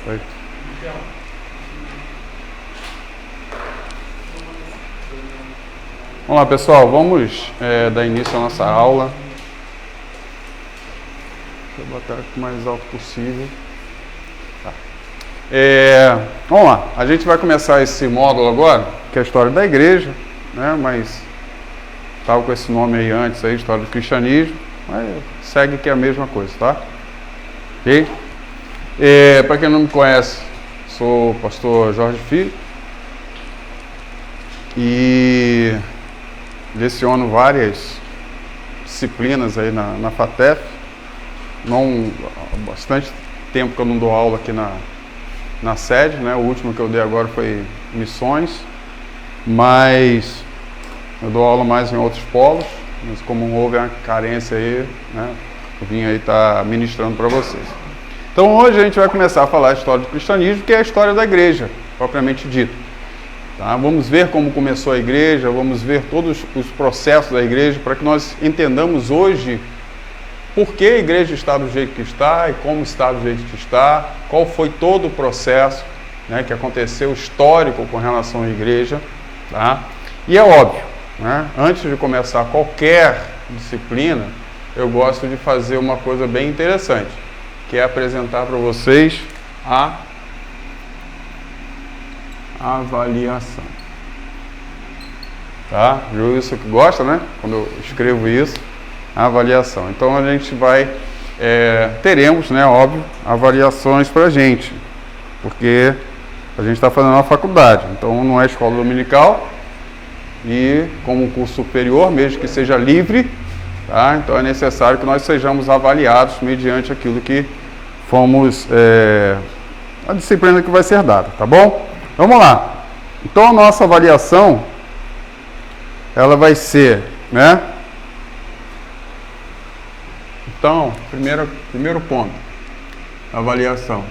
Oi. Vamos lá, pessoal, vamos dar início à nossa aula. Deixa eu botar aqui o mais alto possível. Tá. Vamos lá, a gente vai começar esse módulo agora, que é a história da igreja, né? Mas estava com esse nome aí antes, aí, história do cristianismo, mas segue que é a mesma coisa, tá? Ok? Para quem não me conhece, sou o pastor Jorge Filho e leciono várias disciplinas aí na FATEF. Há bastante tempo que eu não dou aula aqui na sede, né? O último que eu dei agora foi missões, mas eu dou aula mais em outros polos, mas como houve uma carência aí, né? Eu vim aí estar ministrando para vocês. Então hoje a gente vai começar a falar a história do cristianismo, que é a história da igreja, propriamente dita. Tá? Vamos ver como começou a igreja, vamos ver todos os processos da igreja, para que nós entendamos hoje por que a igreja está do jeito que está e como está do jeito que está, qual foi todo o processo, né, que aconteceu histórico com relação à igreja. Tá? E é óbvio, né, antes de começar qualquer disciplina, eu gosto de fazer uma coisa bem interessante, que é apresentar para vocês a avaliação. Tá? O Wilson que gosta, né? Quando eu escrevo isso, a avaliação. Então a gente vai, teremos, né, óbvio, avaliações para a gente, porque a gente está fazendo uma faculdade, então não é escola dominical e como um curso superior, mesmo que seja livre, tá? Então é necessário que nós sejamos avaliados mediante aquilo que fomos, a disciplina que vai ser dada, tá bom? Vamos lá. Então a nossa avaliação, ela vai ser, né? Então, primeiro ponto, avaliação.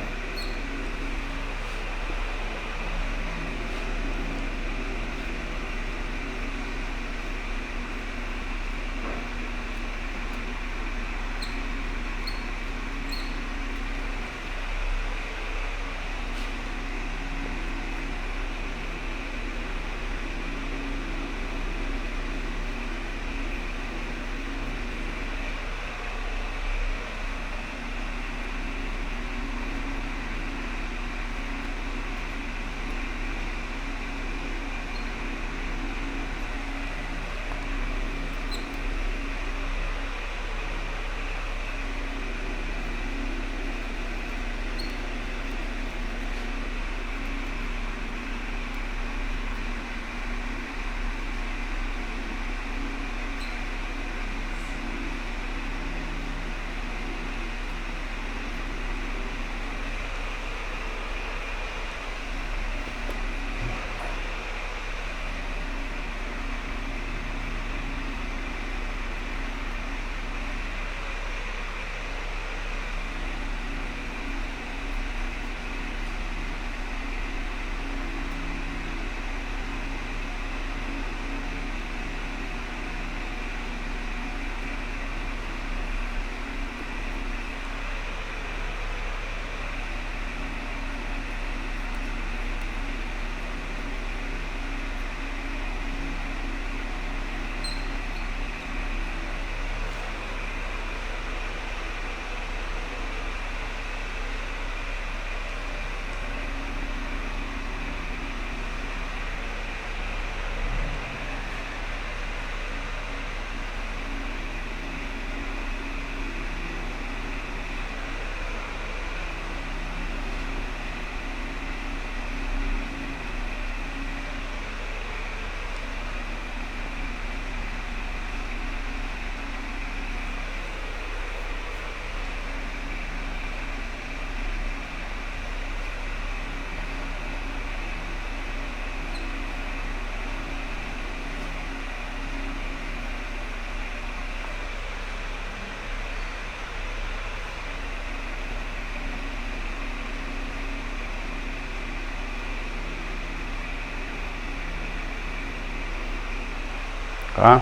Tá?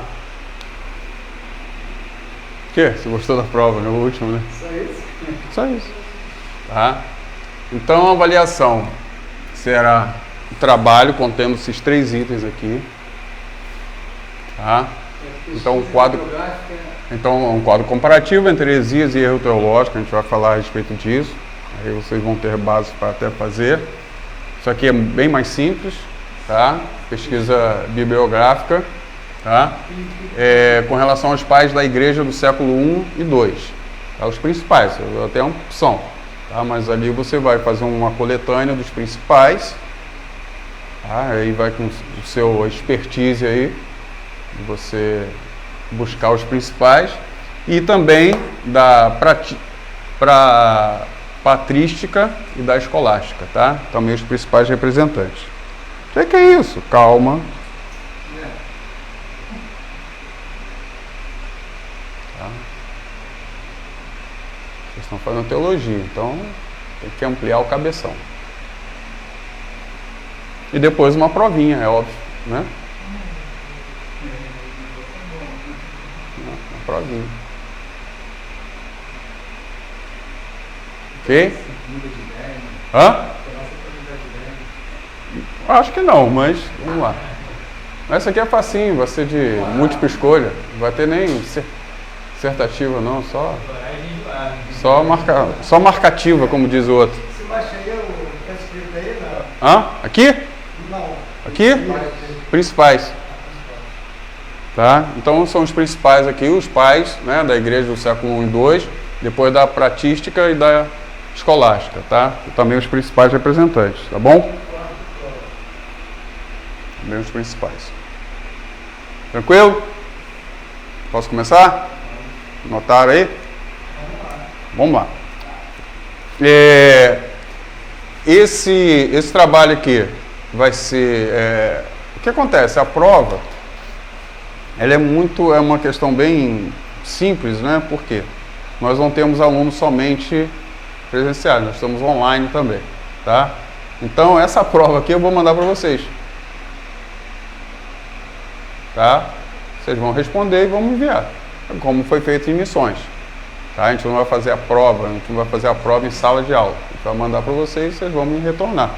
O que? Você gostou da prova, né? O último, né? Só isso? Só isso. Tá? Então a avaliação será o trabalho contendo esses 3 itens aqui. Tá? Então um quadro comparativo entre heresias e erro teológico, a gente vai falar a respeito disso. Aí vocês vão ter bases para até fazer. Isso aqui é bem mais simples, tá? Pesquisa bibliográfica, tá? Com relação aos pais da igreja do século I e II, tá? Os principais, até uma opção, tá? Mas ali você vai fazer uma coletânea dos principais, tá? Aí vai com o seu expertise aí, você buscar os principais, e também da patrística e da escolástica, tá? Também os principais representantes. O que é isso? Calma. Tá? Vocês estão fazendo teologia, então tem que ampliar o cabeção. E depois uma provinha, é óbvio, né? Uma provinha. Ok? Hã? Acho que não, mas vamos lá. Essa aqui é facinho, vai ser de múltipla escolha. Não vai ter nem dissertativa não, só marcativa, como diz o outro. Você baixaria o que está escrito aí, não? Hã? Aqui? Não. Aqui? Principais. Tá? Então são os principais aqui, os pais, né, da igreja do século I e II, depois da patrística e da escolástica, tá? E também os principais representantes, tá bom? Também os principais. Tranquilo? Posso começar? Notaram aí? Vamos lá. Esse trabalho aqui vai ser... o que acontece? A prova, ela é uma questão bem simples, né? Por quê? Nós não temos alunos somente presenciais, nós estamos online também, tá? Então, essa prova aqui eu vou mandar para vocês. Tá? Vocês vão responder e vão me enviar, como foi feito em missões. Tá? A gente não vai fazer a prova, em sala de aula. A gente vai mandar para vocês e vocês vão me retornar.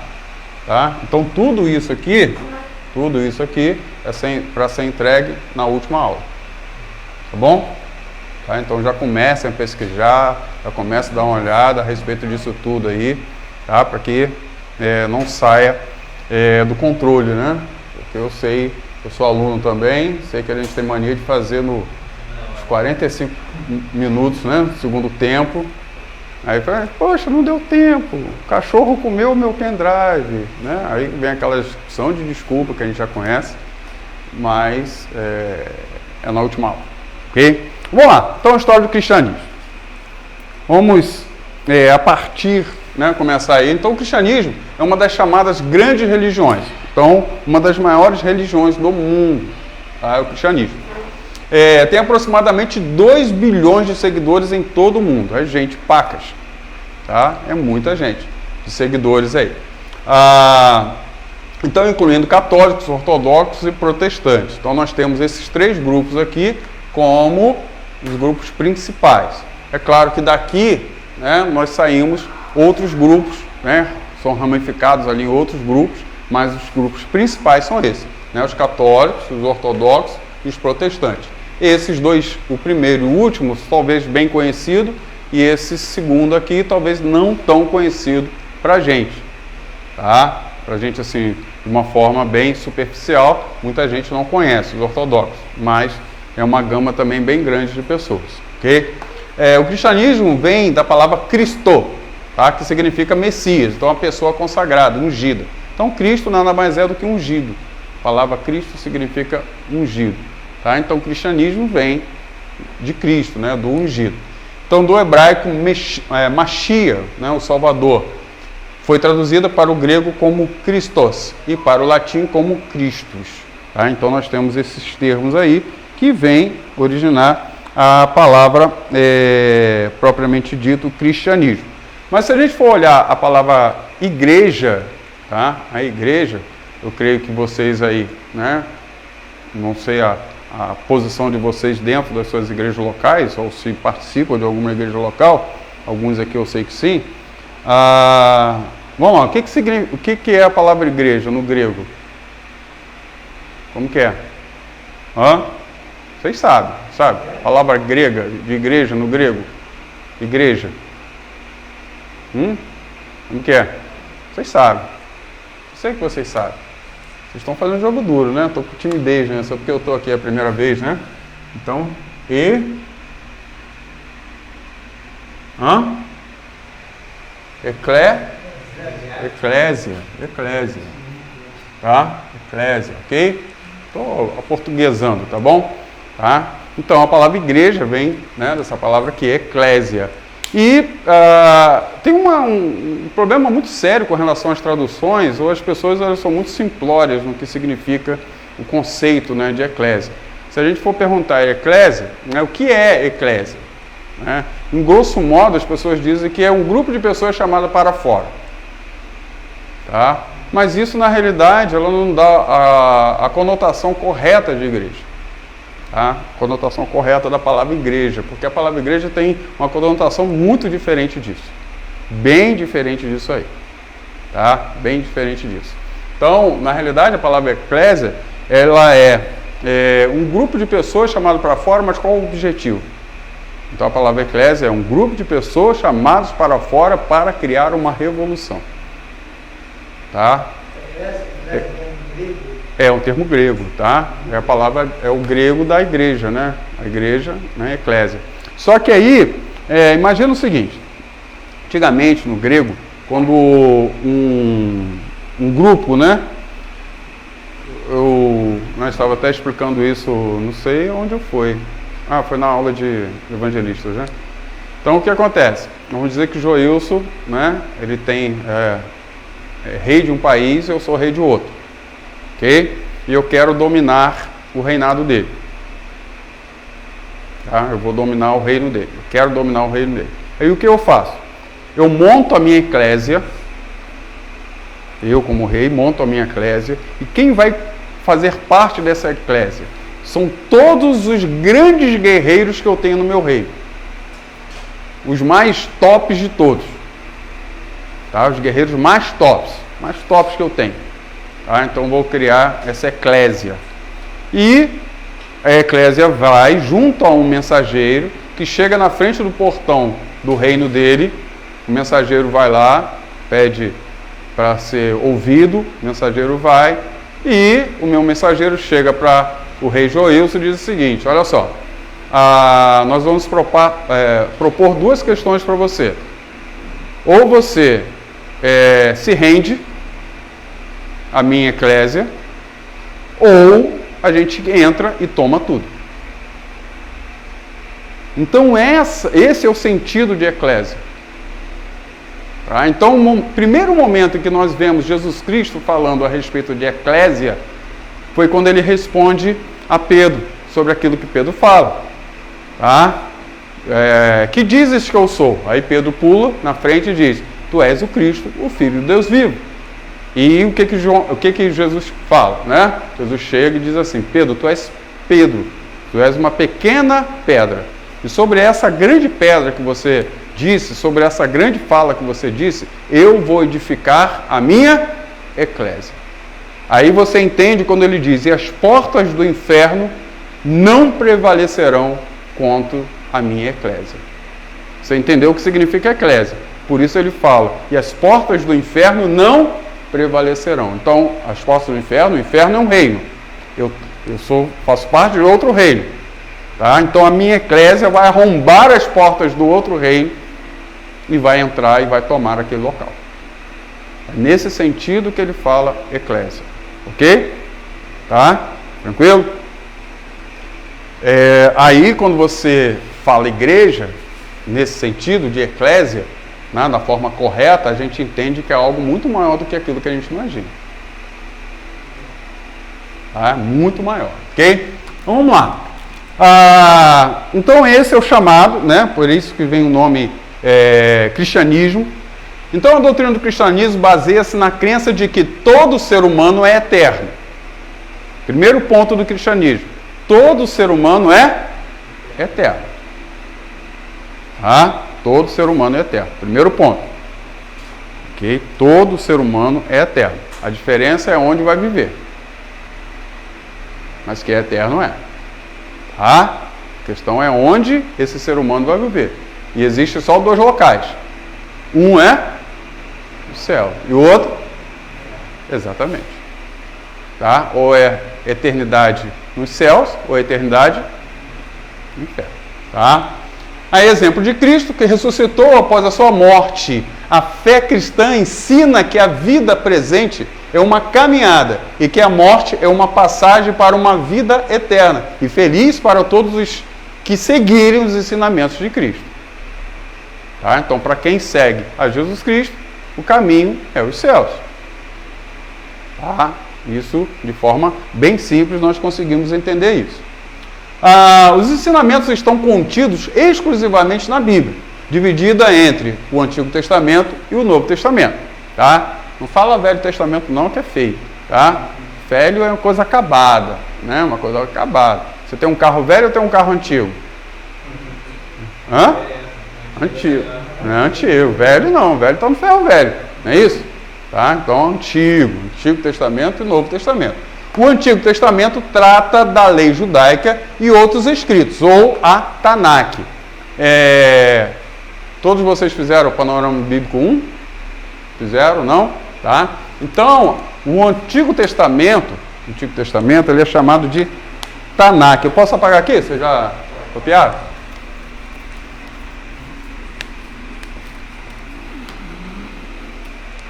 Tá? Então, tudo isso aqui é para ser entregue na última aula. Tá bom? Tá? Então, já comecem a pesquisar, já comecem a dar uma olhada a respeito disso tudo aí, tá? Para que não saia do controle, né? Porque eu sou aluno também, sei que a gente tem mania de fazer nos 45 minutos, né? Segundo tempo. Aí fala, poxa, não deu tempo, o cachorro comeu o meu pendrive, né? Aí vem aquela opção de desculpa que a gente já conhece, mas é na última aula, ok? Vamos lá, então a história do cristianismo. Vamos a partir, né, começar aí. Então o cristianismo é uma das chamadas grandes religiões. Então, uma das maiores religiões do mundo, tá? É o cristianismo. Tem aproximadamente 2 bilhões de seguidores em todo o mundo. É gente pacas, tá? É muita gente de seguidores aí. Então, incluindo católicos, ortodoxos e protestantes. Então, nós temos esses 3 grupos aqui como os grupos principais. É claro que daqui, né, nós saímos outros grupos, né? São ramificados ali em outros grupos, mas os grupos principais são esses, né? Os católicos, os ortodoxos e os protestantes. Esses dois, o primeiro e o último, talvez bem conhecido, e esse segundo aqui, talvez não tão conhecido para a gente, tá? Para a gente, assim, de uma forma bem superficial, muita gente não conhece os ortodoxos, mas é uma gama também bem grande de pessoas, ok? O cristianismo vem da palavra Cristo, tá? Que significa Messias, então a pessoa consagrada, ungida. Então, Cristo nada mais é do que ungido. A palavra Cristo significa ungido. Tá? Então, o cristianismo vem de Cristo, né? Do ungido. Então, do hebraico, Mashiach, né? O Salvador, foi traduzida para o grego como Christos e para o latim como Christus. Tá? Então, nós temos esses termos aí que vêm originar a palavra propriamente dito cristianismo. Mas se a gente for olhar a palavra igreja, tá? A igreja, eu creio que vocês aí, né? Não sei a posição de vocês dentro das suas igrejas locais, ou se participam de alguma igreja local, alguns aqui eu sei que sim, Vamos lá, o que é a palavra igreja no grego? Como que é? Vocês sabem, sabe? A palavra grega de igreja no grego. Igreja. Como que é? Vocês sabem. Sei que vocês sabem. Vocês estão fazendo jogo duro, né? Estou com timidez, né? Só porque eu estou aqui a primeira vez, né? Então, Eclésia. Tá? Eclésia, ok? Estou aportuguesando, tá bom? Tá? Então, a palavra igreja vem, né, dessa palavra que é eclésia. E tem um problema muito sério com relação às traduções, ou as pessoas elas são muito simplórias no que significa o conceito, né, de eclésia. Se a gente for perguntar eclésia, né, o que é eclésia? Né? Em grosso modo, as pessoas dizem que é um grupo de pessoas chamada para fora. Tá? Mas isso, na realidade, ela não dá a conotação correta de igreja. Tá? Conotação correta da palavra igreja, porque a palavra igreja tem uma conotação muito diferente disso. Bem diferente disso aí. Tá? Bem diferente disso. Então, na realidade, a palavra eclésia, ela é um grupo de pessoas chamado para fora, mas qual o objetivo? Então, a palavra eclésia é um grupo de pessoas chamados para fora para criar uma revolução. Tá? É um termo grego, tá? A palavra é o grego da igreja, né? A igreja, né? Eclésia. Só que aí, imagina o seguinte: antigamente no grego, quando um grupo, né? Nós estava até explicando isso, não sei onde foi. Foi na aula de evangelistas, né? Então o que acontece? Vamos dizer que Joilson, né? Ele tem rei de um país, eu sou rei de outro. Ok? E eu quero dominar o reinado dele. Tá? Eu vou dominar o reino dele. Eu quero dominar o reino dele. Aí o que eu faço? Eu monto a minha eclésia. Eu, como rei, monto a minha eclésia. E quem vai fazer parte dessa eclésia? São todos os grandes guerreiros que eu tenho no meu reino. Os mais tops de todos. Tá? Os guerreiros mais tops que eu tenho. Tá? Então vou criar essa eclésia. E a eclésia vai junto a um mensageiro que chega na frente do portão do reino dele. O mensageiro vai lá, pede para ser ouvido, o mensageiro vai, e o meu mensageiro chega para o rei Joilson e diz o seguinte: olha só, nós vamos propor duas questões para você. Ou você se rende à minha eclésia, ou a gente entra e toma tudo. Então esse é o sentido de eclésia. Tá? Então o primeiro momento em que nós vemos Jesus Cristo falando a respeito de eclésia foi quando ele responde a Pedro sobre aquilo que Pedro fala. Tá? Que dizes que eu sou? Aí Pedro pula na frente e diz: tu és o Cristo, o Filho de Deus vivo. E o que Jesus fala? Né? Jesus chega e diz assim: Pedro, tu és uma pequena pedra. E sobre essa grande pedra que você disse, sobre essa grande fala que você disse, eu vou edificar a minha eclésia. Aí você entende quando ele diz: e as portas do inferno não prevalecerão contra a minha eclésia. Você entendeu o que significa eclésia? Por isso ele fala: e as portas do inferno não prevalecerão. Então, as portas do inferno, o inferno é um reino. Eu faço parte de outro reino. Tá? Então a minha eclésia vai arrombar as portas do outro reino e vai entrar e vai tomar aquele local. É nesse sentido que ele fala eclésia. Ok? Tá? Tranquilo? Aí quando você fala igreja, nesse sentido de eclésia, né, da forma correta, a gente entende que é algo muito maior do que aquilo que a gente imagina. Tá? Muito maior. Ok? Então, vamos lá. Então esse é o chamado, né? Por isso que vem o nome cristianismo. Então a doutrina do cristianismo baseia-se na crença de que todo ser humano é eterno. Primeiro ponto do cristianismo: todo ser humano é eterno. Tá? Todo ser humano é eterno. Primeiro ponto. Ok? Todo ser humano é eterno. A diferença é onde vai viver. Mas que é eterno é. Tá? A questão é onde esse ser humano vai viver. E existe só dois locais. Um é o céu. E o outro? Exatamente. Tá? Ou é eternidade nos céus, ou é eternidade no inferno. Tá? A exemplo de Cristo, que ressuscitou após a sua morte. A fé cristã ensina que a vida presente é uma caminhada e que a morte é uma passagem para uma vida eterna e feliz para todos os que seguirem os ensinamentos de Cristo. Tá? Então, para quem segue a Jesus Cristo, o caminho é os céus. Tá? Isso, de forma bem simples, nós conseguimos entender isso. Os ensinamentos estão contidos exclusivamente na Bíblia, dividida entre o Antigo Testamento e o Novo Testamento. Tá? Não fala Velho Testamento não, que é feio. Tá? Velho é uma coisa acabada, né? Uma coisa acabada. Você tem um carro velho ou tem um carro antigo? Hã? Antigo. Não é antigo. Velho não. Velho está no ferro velho. Não é isso? Tá? Então, antigo. Antigo Testamento e Novo Testamento. O Antigo Testamento trata da lei judaica e outros escritos, ou a Tanakh. Todos vocês fizeram o Panorama Bíblico 1? Fizeram? Não? Tá? Então, o Antigo Testamento ele é chamado de Tanakh. Eu posso apagar aqui? Vocês já copiaram?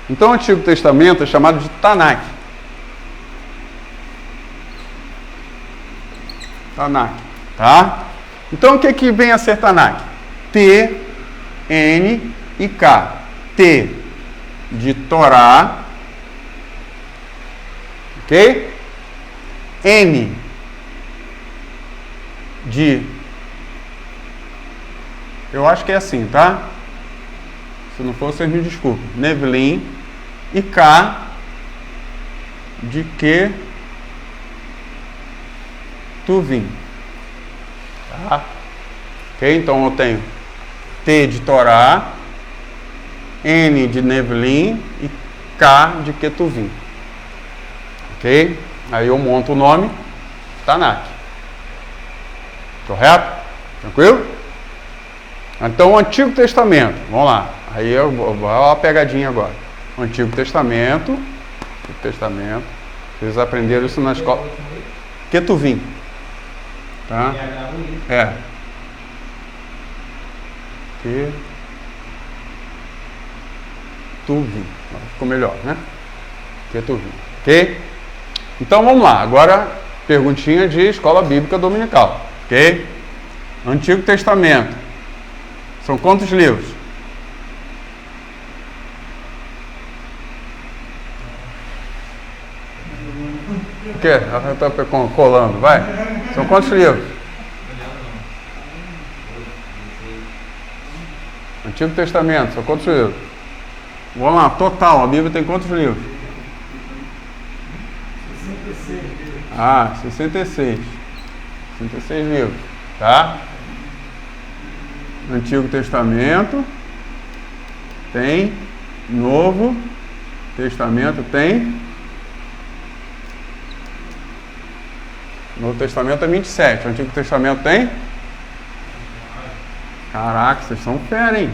Então, o Antigo Testamento é chamado de Tanakh. Tanakh, tá? Então, o que vem a ser Tanakh? T, N e K. T de Torá, ok? N de... Eu acho que é assim, tá? Se não for, vocês me desculpem. Nevilim. E K de que tu vim. Tá? Ok? Então eu tenho T de Torá, N de Nevilim e K de Ketuvim. Ok? Aí eu monto o nome Tanakh. Correto? Tranquilo? Então o Antigo Testamento, vamos lá. Aí eu vou uma pegadinha agora. O Antigo Testamento, vocês aprenderam isso na escola. Ketuvim. Tá? É. Ketuvim. Ficou melhor, né? Ketuvim. Ok? Então vamos lá. Agora, perguntinha de escola bíblica dominical. Ok? Antigo Testamento. São quantos livros? O quê? Ela está colando, vai. São quantos livros? Antigo Testamento, são quantos livros? Vamos lá, total, a Bíblia tem quantos livros? 66. 66 livros, tá? Antigo Testamento tem, Novo Testamento tem, Novo Testamento é 27, o Antigo Testamento tem? Caraca, vocês são fera, hein?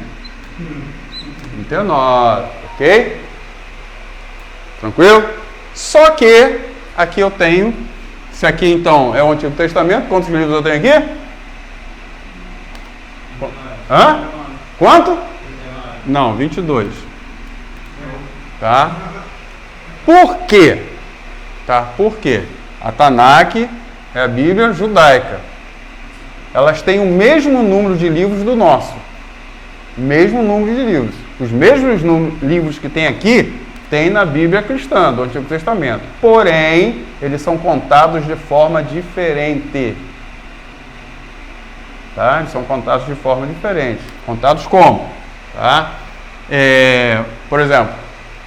39, ok? Tranquilo? Só que aqui eu tenho, se aqui então é o Antigo Testamento, quantos livros eu tenho aqui? Hã? Quanto? Não, 22. Tá? Por quê? Tá? Por quê? A Tanakh é a Bíblia judaica. Elas têm o mesmo número de livros do nosso. Mesmo número de livros. Os mesmos livros que tem aqui, tem na Bíblia cristã, do Antigo Testamento. Porém, eles são contados de forma diferente. Tá? Eles são contados de forma diferente. Contados como? Tá? Por exemplo,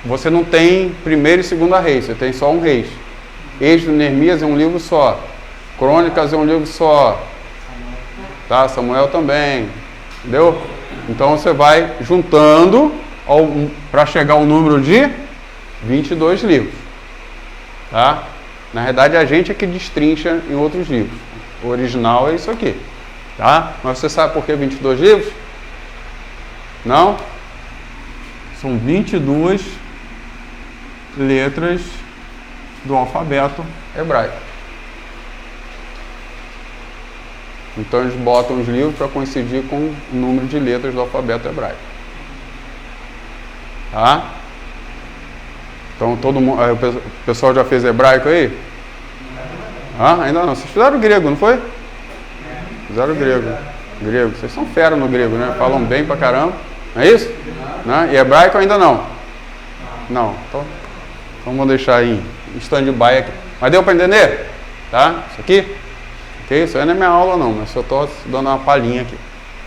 você não tem 1º e 2º Reis, você tem só um Reis. Êxodo e Neemias é um livro só. Crônicas é um livro só. Tá? Samuel também. Entendeu? Então você vai juntando para chegar ao número de 22 livros. Tá? Na verdade, a gente é que destrincha em outros livros. O original é isso aqui. Tá? Mas você sabe por que 22 livros? Não? São 22 letras do alfabeto hebraico. Então eles botam os livros para coincidir com o número de letras do alfabeto hebraico. Tá? Então todo mundo, o pessoal já fez hebraico aí? Ainda não. Vocês fizeram grego, não foi? Fizeram grego. Grego. Vocês são fera no grego, né? Falam bem pra caramba. Não é isso? Né? E hebraico ainda não? Não. Então vamos deixar aí em stand-by aqui. Mas deu para entender? Tá? Isso aqui? Ok? Isso aí não é minha aula não, mas eu estou dando uma palhinha aqui.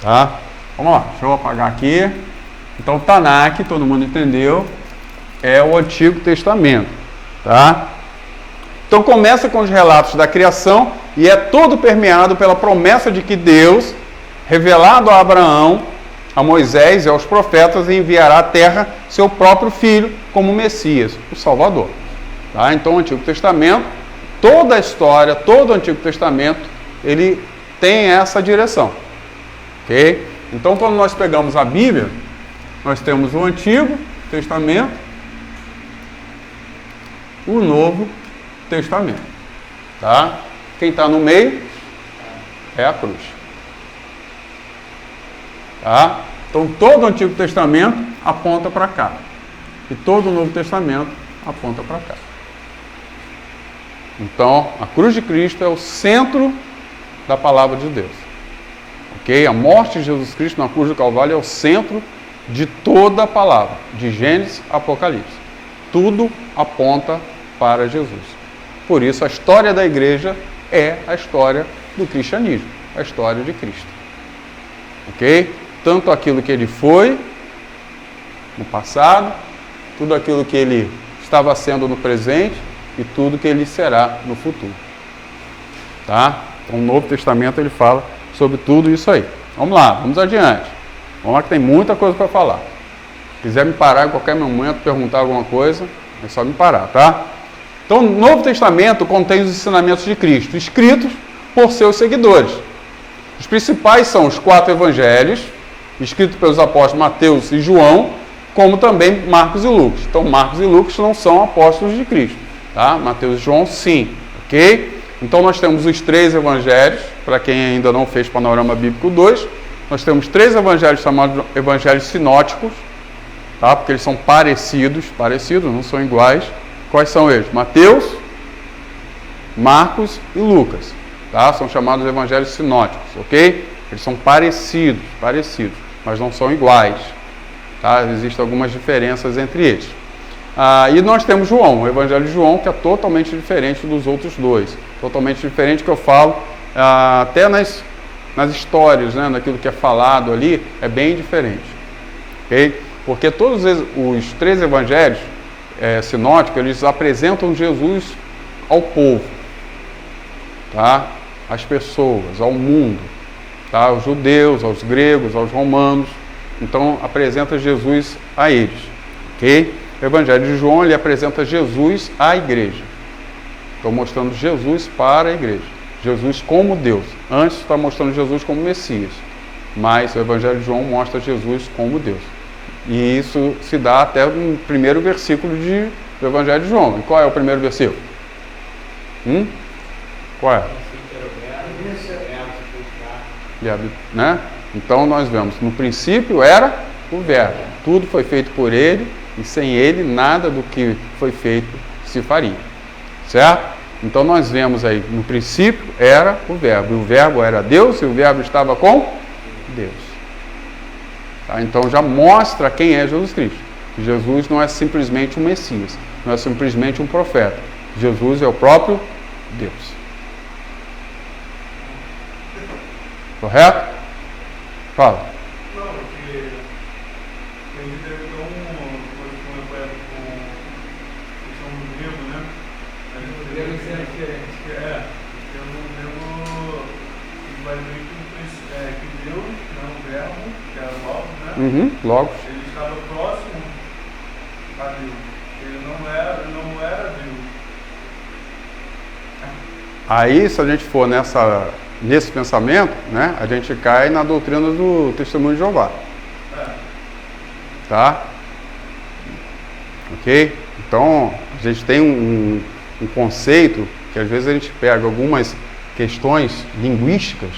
Tá? Vamos lá. Deixa eu apagar aqui. Então, Tanakh, todo mundo entendeu, é o Antigo Testamento. Tá? Então, começa com os relatos da criação e é todo permeado pela promessa de que Deus, revelado a Abraão, a Moisés e aos profetas, enviará à terra seu próprio filho como Messias, o Salvador. Tá? Então, o Antigo Testamento, toda a história, todo o Antigo Testamento, ele tem essa direção. Ok? Então, quando nós pegamos a Bíblia, nós temos o Antigo Testamento, o Novo Testamento. Tá? Quem está no meio é a cruz. Tá? Então, todo o Antigo Testamento aponta para cá. E todo o Novo Testamento aponta para cá. Então, a cruz de Cristo é o centro da palavra de Deus. Ok? A morte de Jesus Cristo na cruz do Calvário é o centro de toda a palavra, de Gênesis a Apocalipse. Tudo aponta para Jesus. Por isso, a história da igreja é a história do cristianismo, a história de Cristo. Ok? Tanto aquilo que ele foi no passado, tudo aquilo que ele estava sendo no presente e tudo que ele será no futuro. Tá? Então, o Novo Testamento ele fala sobre tudo isso aí. Vamos lá, vamos adiante. Vamos lá que tem muita coisa para falar. Se quiser me parar em qualquer momento, perguntar alguma coisa, é só me parar, tá? Então, o Novo Testamento contém os ensinamentos de Cristo, escritos por seus seguidores. Os principais são os 4 evangelhos, escritos pelos apóstolos Mateus e João, como também Marcos e Lucas. Então, Marcos e Lucas não são apóstolos de Cristo, tá? Mateus e João, sim, ok? Então, nós temos os 3 evangelhos, para quem ainda não fez Panorama Bíblico 2, nós temos 3 evangelhos chamados evangelhos sinóticos, tá? Porque eles são parecidos, não são iguais. Quais são eles? Mateus, Marcos e Lucas, tá? São chamados evangelhos sinóticos, ok? Eles são parecidos, mas não são iguais, tá? Existem algumas diferenças entre eles. E nós temos João, o evangelho de João, que é totalmente diferente dos outros dois. Totalmente diferente, que eu falo, até nas histórias, né, naquilo que é falado ali, é bem diferente. Okay? Porque todos os 3 evangelhos sinóticos, eles apresentam Jesus ao povo, tá? Às pessoas, ao mundo, tá? Aos judeus, aos gregos, aos romanos. Então, apresenta Jesus a eles. Ok? O evangelho de João, ele apresenta Jesus à igreja. Estou mostrando Jesus para a igreja. Jesus como Deus. Antes está mostrando Jesus como Messias. Mas o evangelho de João mostra Jesus como Deus. E isso se dá até no primeiro versículo do evangelho de João. E qual é o primeiro versículo? Qual é? Né? Então nós vemos, no princípio era o Verbo. Tudo foi feito por ele, e sem ele nada do que foi feito se faria. Certo? Então nós vemos aí, no princípio era o Verbo. E o Verbo era Deus, e o Verbo estava com Deus. Tá? Então já mostra quem é Jesus Cristo. Que Jesus não é simplesmente um Messias, não é simplesmente um profeta. Jesus é o próprio Deus. Correto? Fala. Não, porque a gente deve ter uma coisa com questão do grego, né? O grego é diferente. Porque o grego vai ver que Deus, não o verbo, que era o Logos, né? Logos. Ele estava próximo a Deus. Ele não era Deus. Aí, se a gente for nesse pensamento, né, a gente cai na doutrina do Testemunho de Jeová. Tá? Ok? Então, a gente tem um conceito que às vezes a gente pega algumas questões linguísticas,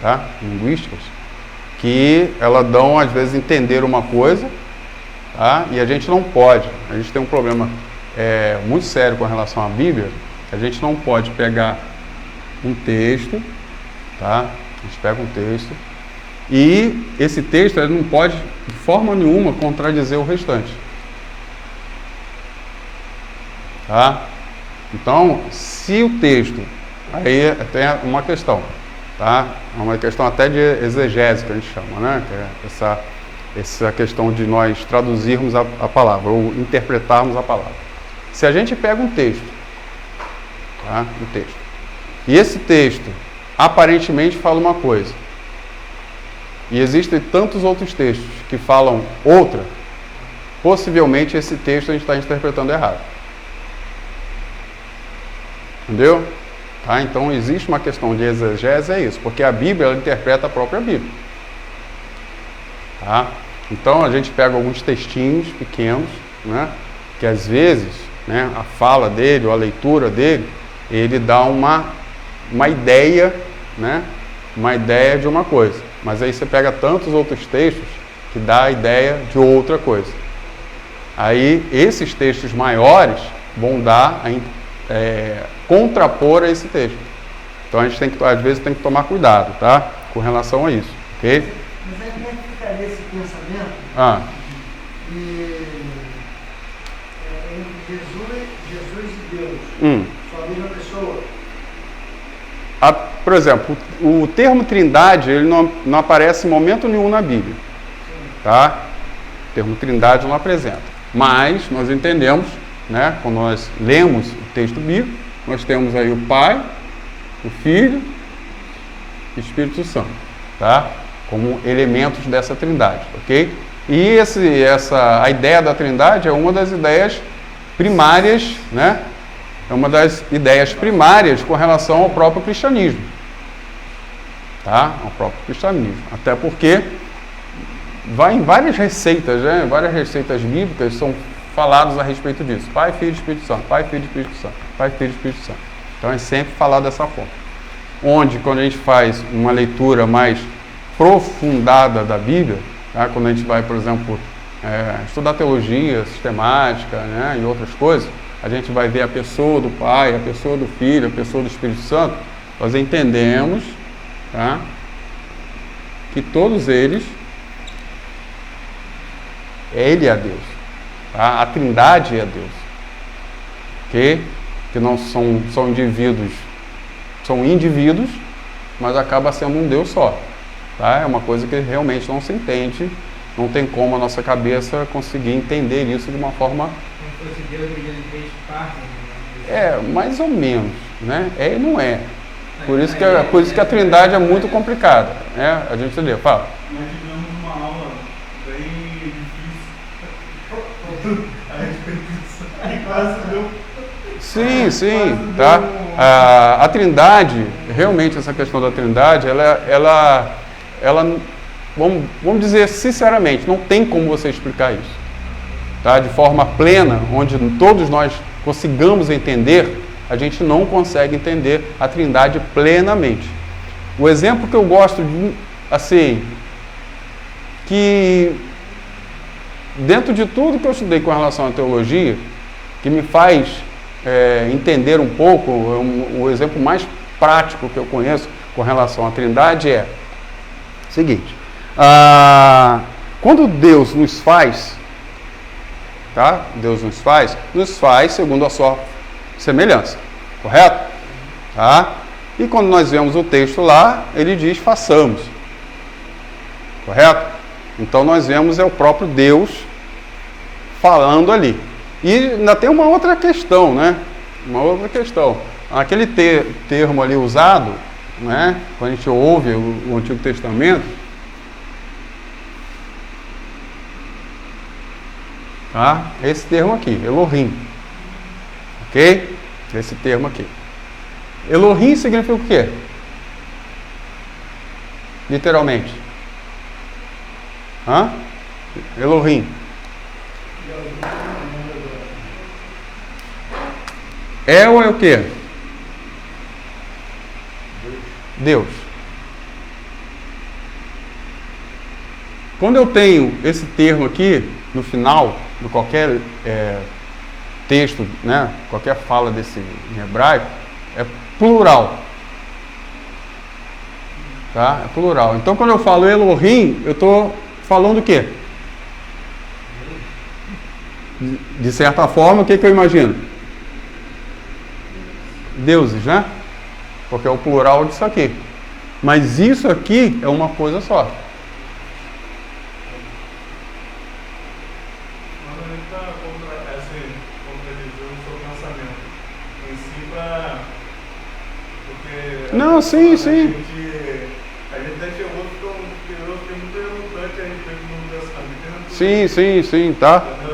tá? Linguísticas, que elas dão às vezes entender uma coisa, tá? E a gente não pode. A gente tem um problema muito sério com relação à Bíblia. A gente não pode pegar um texto, tá? A gente pega um texto e esse texto ele não pode de forma nenhuma contradizer o restante, tá? Então, se o texto, aí tem uma questão, tá? Uma questão até de exegese que a gente chama, né? Que é essa questão de nós traduzirmos a palavra ou interpretarmos a palavra. Se a gente pega um texto, tá? Um texto, e esse texto aparentemente fala uma coisa, e existem tantos outros textos que falam outra, possivelmente esse texto a gente está interpretando errado. Entendeu? Tá? Então existe uma questão de exegese, é isso, porque a Bíblia ela interpreta a própria Bíblia. Tá? Então a gente pega alguns textinhos pequenos, né, que às vezes, né, a fala dele ou a leitura dele, ele dá uma ideia, né, uma ideia de uma coisa. Mas aí você pega tantos outros textos que dá a ideia de outra coisa. Aí esses textos maiores vão dar contrapor a esse texto. Então a gente tem que, às vezes, tem que tomar cuidado, tá? Com relação a isso, ok? Mas aí como é que ficaria esse pensamento entre Jesus e Deus? Só a mesma pessoa? Por exemplo, o termo trindade, ele não aparece em momento nenhum na Bíblia. Tá? O termo trindade não apresenta. Mas nós entendemos, né, quando nós lemos o texto bíblico, nós temos aí o Pai, o Filho e o Espírito Santo, tá? Como elementos dessa trindade, ok? E a ideia da trindade é uma das ideias primárias, né? É uma das ideias primárias com relação ao próprio cristianismo, tá? Ao próprio cristianismo. Até porque vai em várias receitas, né? Várias receitas bíblicas são faladas a respeito disso. Pai, Filho e Espírito Santo. Pai, Filho e Espírito Santo. Pai, Filho e Espírito Santo. Então é sempre falado dessa forma. Onde, quando a gente faz uma leitura mais aprofundada da Bíblia, tá? Quando a gente vai, por exemplo, estudar teologia sistemática, né? E outras coisas, a gente vai ver a pessoa do Pai, a pessoa do Filho, a pessoa do Espírito Santo, nós entendemos, tá? Que todos eles, Ele é Deus. Tá? A Trindade é Deus. Que não são indivíduos, são indivíduos, mas acaba sendo um Deus só. Tá? É uma coisa que realmente não se entende, não tem como a nossa cabeça conseguir entender isso de uma forma... Como se fosse Deus dividido em 3 partes. Mais ou menos, né? E não é. Por isso que a Trindade é muito complicada, né? A gente entendeu, fala. Nós tivemos uma aula bem difícil a respeito disso. Aí quase deu. Sim, tá? A Trindade, realmente essa questão da Trindade, ela vamos dizer sinceramente, não tem como você explicar isso, tá? De forma plena, onde todos nós consigamos entender, a gente não consegue entender a Trindade plenamente. O exemplo que eu gosto de, assim, que dentro de tudo que eu estudei com relação à teologia, que me faz entender um pouco, o exemplo mais prático que eu conheço com relação à Trindade é o seguinte: quando Deus nos faz, tá? Deus nos faz segundo a sua semelhança, correto? Tá? E quando nós vemos o texto lá, ele diz façamos, correto? Então nós vemos o próprio Deus falando ali. E ainda tem uma outra questão, né? Uma outra questão. Aquele termo ali usado, né? Quando a gente ouve o Antigo Tá? Esse termo aqui, Elohim. Ok? Esse termo aqui. Elohim significa o quê? Literalmente. Elohim. El é o quê? Deus. Quando eu tenho esse termo aqui, no final de qualquer texto, né, qualquer fala desse em hebraico, é plural. Tá? É plural. Então, quando eu falo Elohim, eu estou falando o quê? De certa forma, o que eu imagino? Deuses, né? Porque é o plural disso aqui. Mas isso aqui é uma coisa só. Quando a gente está contra Jesus no seu pensamento, em si para... Porque... Não, sim. A gente até chegou, fiquei muito relutante a respeito do pensamento. Sim, tá. Então,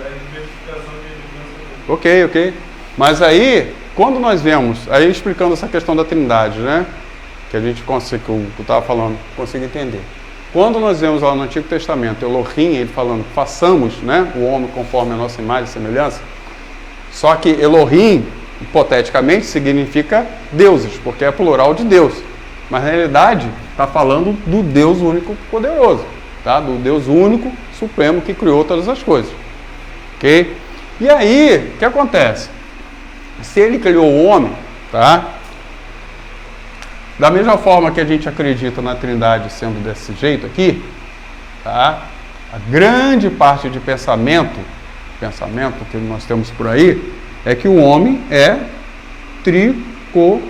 é diversificação de pensamento. Ok. Mas aí, quando nós vemos, aí explicando essa questão da Trindade, né? Que a gente consegue, que eu estava falando, consigo entender. Quando nós vemos lá no Antigo Testamento, Elohim, ele falando, façamos, né, o homem conforme a nossa imagem e semelhança, só que Elohim, hipoteticamente, significa deuses, porque é plural de Deus. Mas na realidade, está falando do Deus único poderoso, tá? Do Deus único, supremo, que criou todas as coisas. Ok? E aí, o que acontece? Se ele criou o homem, tá? Da mesma forma que a gente acredita na Trindade sendo desse jeito aqui, tá? A grande parte de pensamento que nós temos por aí, é que o homem é tricotômico.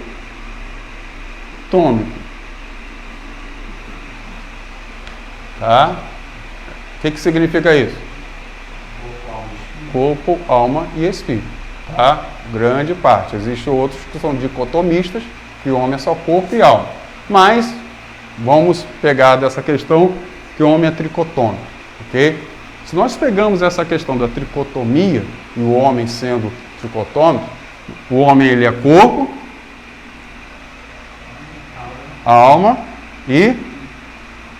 Tá? O que significa isso? Corpo, alma e espírito. Tá? Grande parte. Existem outros que são dicotomistas, que o homem é só corpo e alma. Mas, vamos pegar dessa questão que o homem é tricotômico. Ok? Se nós pegamos essa questão da tricotomia, e o homem sendo tricotômico, o homem ele é corpo, alma e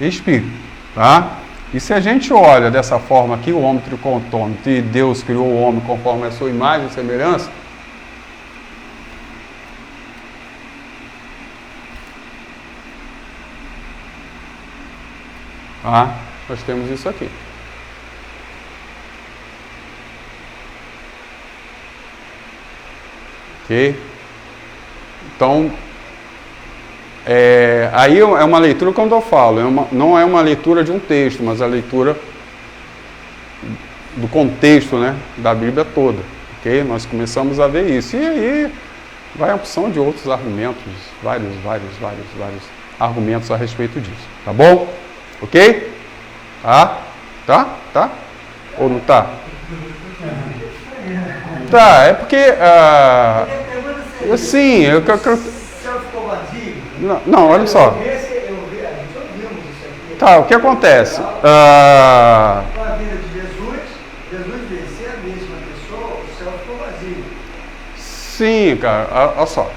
espírito. Tá? E se a gente olha dessa forma aqui, o homem tricotômico, e Deus criou o homem conforme a sua imagem e semelhança, tá? Nós temos isso aqui. Ok? Então, aí é uma leitura, quando eu falo, não é uma leitura de um texto, mas a leitura do contexto, né, da Bíblia toda. Ok? Nós começamos a ver isso. E aí vai a opção de outros argumentos, vários argumentos a respeito disso. Tá bom? Ok? Tá? Ou não tá? Tá, é porque... sim, eu ficou vazio? Não, olha só. Tá, o que acontece? Com a vida de Jesus veio ser a mesma pessoa, o céu ficou vazio. Sim, cara, olha só.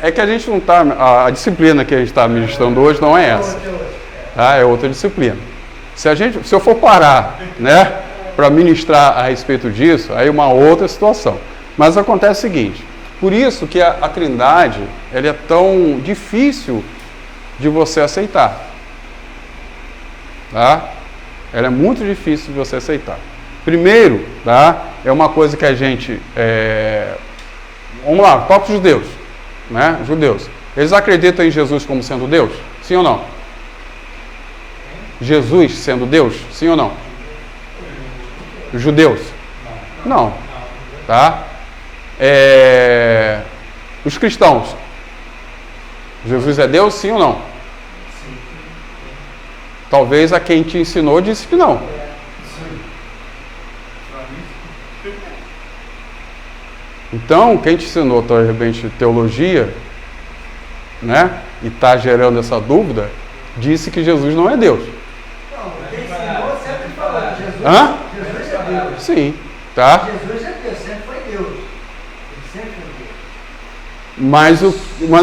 É que a gente não está... A disciplina que a gente está ministrando hoje não é essa. Tá? É outra disciplina. Se eu for parar, né, para ministrar a respeito disso, aí é uma outra situação. Mas acontece o seguinte, por isso que a Trindade ela é tão difícil de você aceitar. Tá? Ela é muito difícil de você aceitar. Primeiro, tá, é uma coisa que a gente... Vamos lá, próprios judeus. Né? Judeus. Eles acreditam em Jesus como sendo Deus? Sim ou não? Jesus sendo Deus? Sim ou não? Os judeus? Não. Tá? Os cristãos? Jesus é Deus? Sim ou não? Talvez a quem te ensinou disse que não. Então, quem te ensinou, de repente, teologia, né, e está gerando essa dúvida, disse que Jesus não é Deus. Não, quem ensinou sempre falou. Jesus é Deus. Sim, tá? Jesus é Deus, sempre foi Deus. Ele sempre foi Deus. Mas o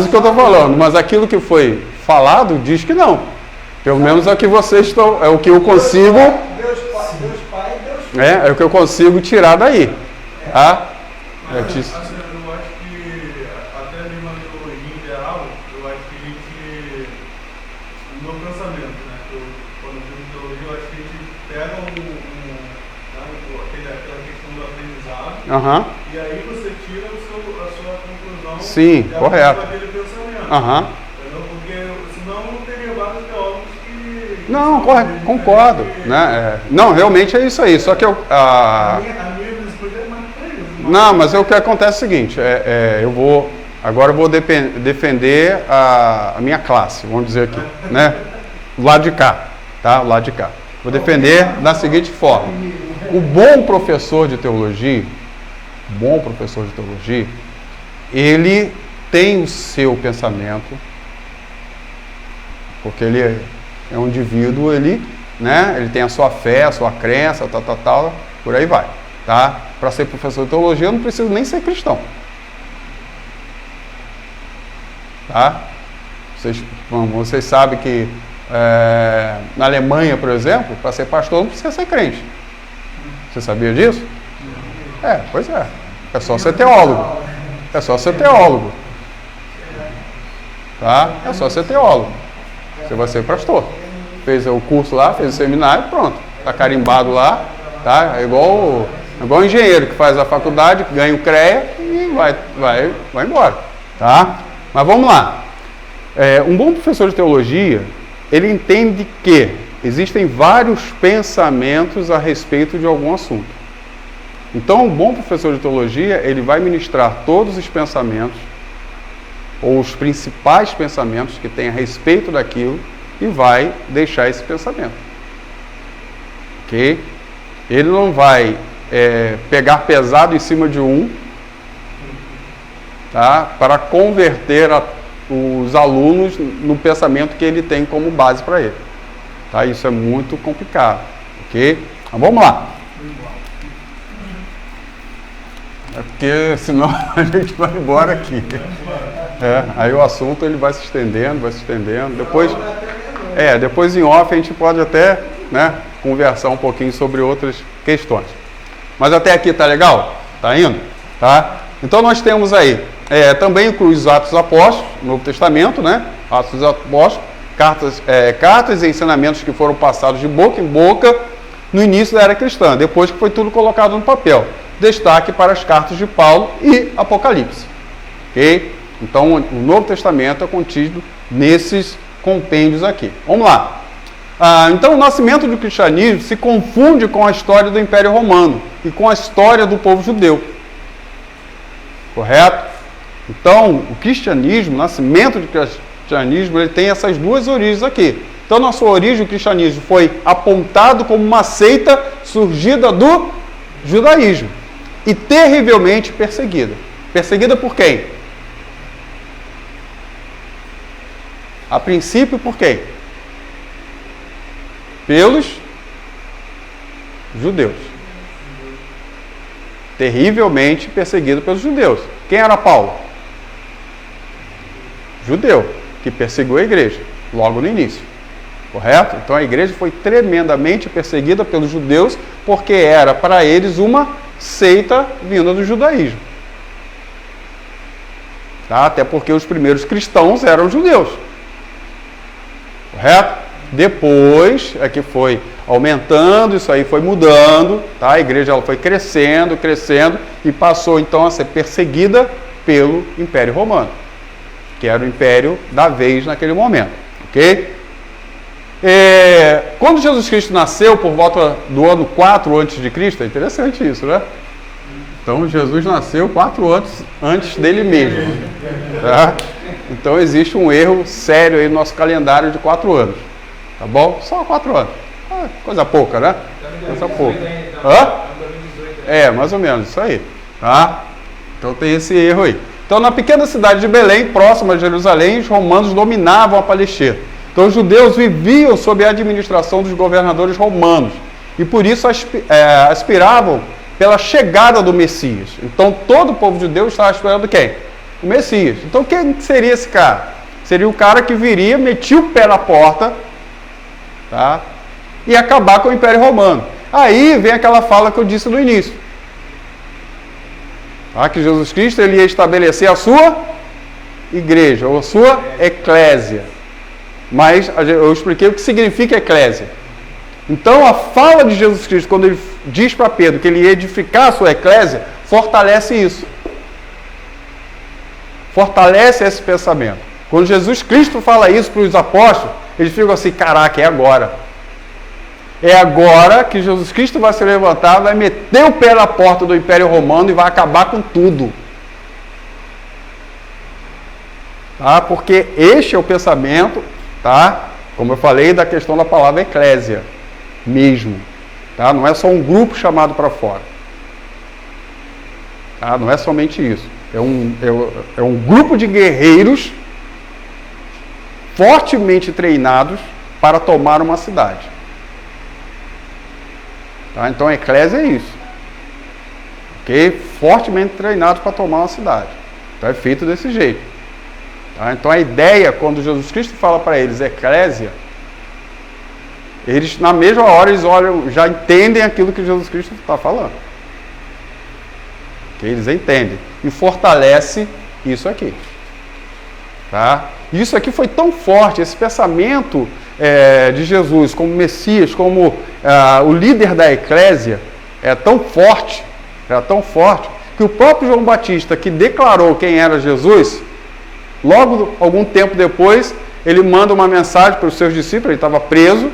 que eu estou falando, mas aquilo que foi falado diz que não. Pelo menos é o que vocês estão, é o que eu consigo. Deus Pai e Deus Filho. É o que eu consigo tirar daí. Tá? Eu acho que até mesmo a teologia em geral, eu acho que a gente, no meu pensamento, né? Quando eu digo teologia, eu acho que a gente pega aquela questão do aprendizado, e aí você tira a sua conclusão. Sim, correto. Daquele pensamento. Entendeu? Porque senão não teria vários teólogos que. Não, concordo. Né? Não, realmente é isso aí. Só que eu. A minha disputa é mais pra isso. Não, mas o que acontece é o seguinte, agora eu vou defender a minha classe, vamos dizer aqui, né? Do lado de cá, tá? Do lado de cá. Vou defender da seguinte forma. O bom professor de teologia, ele tem o seu pensamento, porque ele é um indivíduo, né? Ele tem a sua fé, a sua crença, tal, por aí vai, tá? Para ser professor de teologia, eu não preciso nem ser cristão. Tá? Vocês sabem que na Alemanha, por exemplo, para ser pastor não precisa ser crente. Você sabia disso? Pois é. É só ser teólogo. Tá? É só ser teólogo. Você vai ser pastor. Fez o curso lá, fez o seminário, pronto. Tá carimbado lá. Tá? É igual o engenheiro que faz a faculdade, ganha o CREA e vai embora. Tá? Mas vamos lá. Um bom professor de teologia, ele entende que existem vários pensamentos a respeito de algum assunto. Então, um bom professor de teologia, ele vai ministrar todos os pensamentos, ou os principais pensamentos que tem a respeito daquilo, e vai deixar esse pensamento. Ok? Ele não vai pegar pesado em cima de um, tá? Para converter os alunos no pensamento que ele tem como base para ele. Tá? Isso é muito complicado. Ok? Então, vamos lá. Porque senão a gente vai embora aqui. Aí o assunto ele vai se estendendo. Depois em off a gente pode até, né, conversar um pouquinho sobre outras questões. Mas até aqui tá legal? Tá indo? Tá? Então nós temos aí, também inclui os Atos dos Apóstolos, Novo Testamento, né? Atos dos Apóstolos, cartas e ensinamentos que foram passados de boca em boca no início da era cristã, depois que foi tudo colocado no papel. Destaque para as cartas de Paulo e Apocalipse. Ok? Então, o Novo Testamento é contido nesses compêndios aqui. Vamos lá. Então, o nascimento do cristianismo se confunde com a história do Império Romano e com a história do povo judeu. Correto? Então, o cristianismo, o nascimento do cristianismo, ele tem essas duas origens aqui. Então, na sua origem, o cristianismo foi apontado como uma seita surgida do judaísmo e terrivelmente perseguida. Perseguida por quem? A princípio, por quem? Pelos judeus. Terrivelmente perseguido pelos judeus. Quem era Paulo? Judeu, que perseguiu a igreja, logo no início. Correto? Então a igreja foi tremendamente perseguida pelos judeus, porque era para eles uma seita vinda do judaísmo. Tá? Até porque os primeiros cristãos eram judeus. Correto? Depois é que foi aumentando, isso aí foi mudando, tá? A igreja ela foi crescendo e passou então a ser perseguida pelo Império Romano, que era o império da vez naquele momento, ok? Quando Jesus Cristo nasceu, por volta do ano 4 a.C., é interessante isso, né? Então Jesus nasceu 4 anos antes dele mesmo, tá? Então existe um erro sério aí no nosso calendário de 4 anos. Tá bom? Só 4 anos. Coisa pouca, né? Coisa pouca. Mais ou menos, isso aí. Tá? Então tem esse erro aí. Então na pequena cidade de Belém, próxima a Jerusalém, os romanos dominavam a Palestina. Então os judeus viviam sob a administração dos governadores romanos. e por isso aspiravam pela chegada do Messias. Então todo o povo judeu estava esperando quem? O Messias. Então quem seria esse cara? Seria o cara que viria, metia o pé na porta, tá? E acabar com o Império Romano. Aí vem aquela fala que eu disse no início. Tá? Que Jesus Cristo ele ia estabelecer a sua igreja, ou a sua eclésia. Mas eu expliquei o que significa eclésia. Então a fala de Jesus Cristo, quando ele diz para Pedro que ele ia edificar a sua eclésia, fortalece isso. Fortalece esse pensamento. Quando Jesus Cristo fala isso para os apóstolos, eles ficam assim, caraca, é agora. É agora que Jesus Cristo vai se levantar, vai meter o pé na porta do Império Romano e vai acabar com tudo. Tá? Porque este é o pensamento, tá? Como eu falei, da questão da palavra eclésia mesmo. Tá? Não é só um grupo chamado para fora. Tá? Não é somente isso. É um grupo de guerreiros fortemente treinados para tomar uma cidade. Tá? Então a eclésia é isso. Okay? Fortemente treinados para tomar uma cidade. Então é feito desse jeito. Tá? Então a ideia, quando Jesus Cristo fala para eles eclésia, eles na mesma hora eles olham, já entendem aquilo que Jesus Cristo está falando. Okay? Eles entendem. E fortalece isso aqui. Tá? Isso aqui foi tão forte, esse pensamento de Jesus como Messias, como o líder da eclésia, é tão forte, que o próprio João Batista, que declarou quem era Jesus, logo, algum tempo depois, ele manda uma mensagem para os seus discípulos, ele estava preso,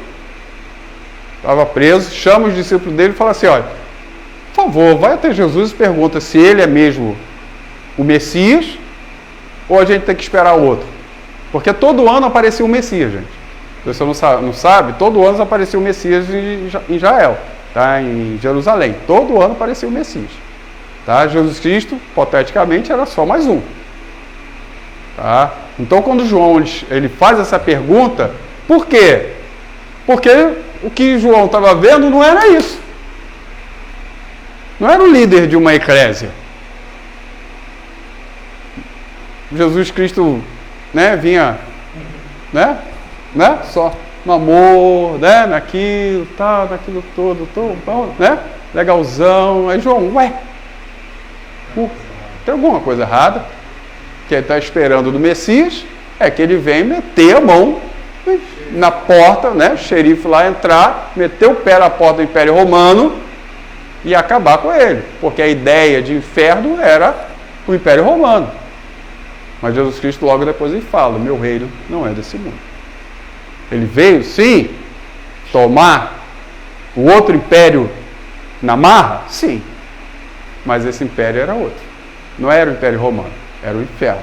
chama os discípulos dele e fala assim, olha, por favor, vai até Jesus e pergunta se ele é mesmo o Messias, ou a gente tem que esperar outro. Porque todo ano aparecia um Messias, gente. Se você não sabe, todo ano aparecia o Messias em Israel, tá? Em Jerusalém. Todo ano aparecia o Messias. Tá? Jesus Cristo, hipoteticamente, era só mais um. Tá? Então, quando João ele faz essa pergunta, por quê? Porque o que João estava vendo não era isso. Não era o líder de uma eclésia. Jesus Cristo, né, vinha, né, só no amor, né, naquilo, tá, naquilo todo, né, legalzão. Aí João, tem alguma coisa errada? Que ele está esperando do Messias, é que ele vem meter a mão na porta, né, o xerife lá entrar, meter o pé na porta do Império Romano e acabar com ele, porque a ideia de inferno era o Império Romano. Mas Jesus Cristo logo depois ele fala, meu reino não é desse mundo. Ele veio, sim, tomar o outro império na marra? Sim. Mas esse império era outro. Não era o Império Romano, era o inferno.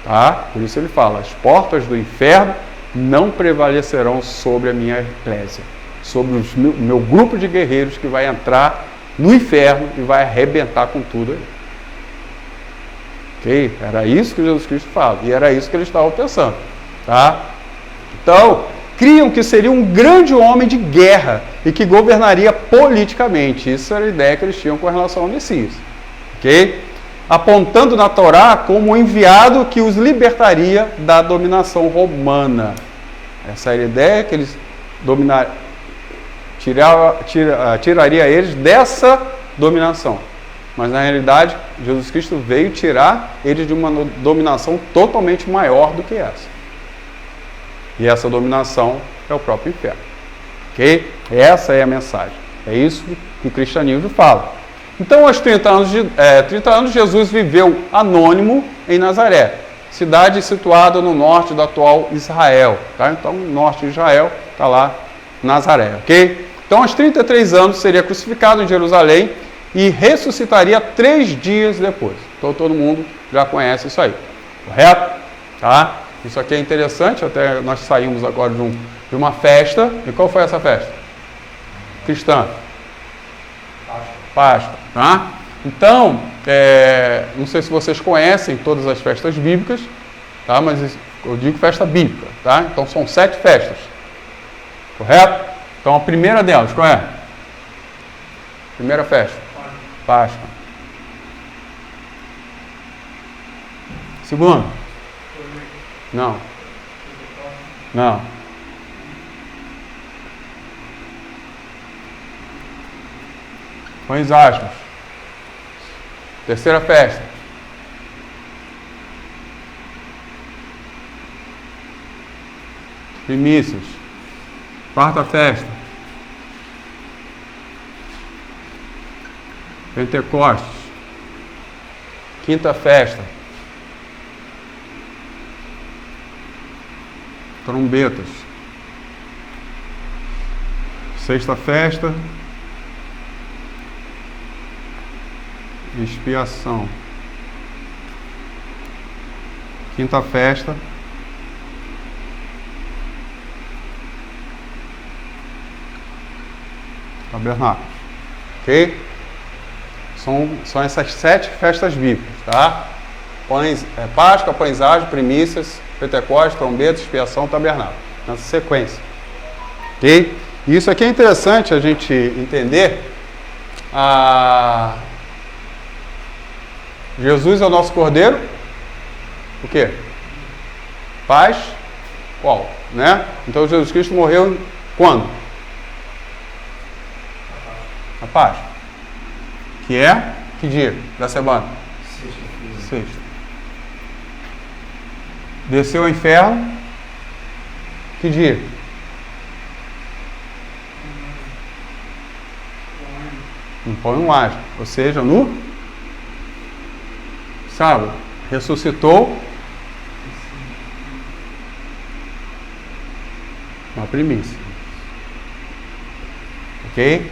Tá? Por isso ele fala, as portas do inferno não prevalecerão sobre a minha eclésia, sobre o meu grupo de guerreiros que vai entrar no inferno e vai arrebentar com tudo aí. Ok? Era isso que Jesus Cristo fala, e era isso que eles estavam pensando. Tá? Então, criam que seria um grande homem de guerra e que governaria politicamente. Isso era a ideia que eles tinham com relação ao Messias. Ok? Apontando na Torá como um enviado que os libertaria da dominação romana. Essa era a ideia, que eles tiraria eles dessa dominação. Mas na realidade, Jesus Cristo veio tirar eles de uma dominação totalmente maior do que essa. E essa dominação é o próprio inferno. Ok? Essa é a mensagem. É isso que o cristianismo fala. Então, aos 30 anos, Jesus viveu anônimo em Nazaré, cidade situada no norte do atual Israel. Tá? Então, no norte de Israel está lá Nazaré. Ok? Então, aos 33 anos, seria crucificado em Jerusalém e ressuscitaria 3 dias depois. Então, todo mundo já conhece isso aí. Correto? Tá? Isso aqui é interessante, até nós saímos agora de uma festa. E qual foi essa festa? Cristã. Páscoa. Tá? Então, não sei se vocês conhecem todas as festas bíblicas, tá? Mas eu digo festa bíblica. Tá? Então, são 7 festas. Correto? Então a primeira delas, qual é? Primeira festa? Páscoa. Segunda? Não. Não. Põe as aspas. Terceira festa. Primícias. Quarta festa. Pentecostes. Quinta festa. Trombetas. Sexta festa. Expiação. Quinta festa. Tabernáculos. Ok? São essas 7 festas bíblicas, tá? Páscoa, pães asmos, primícias, Pentecostes, trombetas, expiação, tabernáculo. Nessa sequência. Ok? E isso aqui é interessante a gente entender. Jesus é o nosso Cordeiro. O quê? Paz. Qual? Né? Então Jesus Cristo morreu quando? A Páscoa. Que é? Que dia da semana? Sexta. Desceu ao inferno. Que dia? Não põe um asno. Ou seja, no sábado. Ressuscitou. Uma primícia. Ok?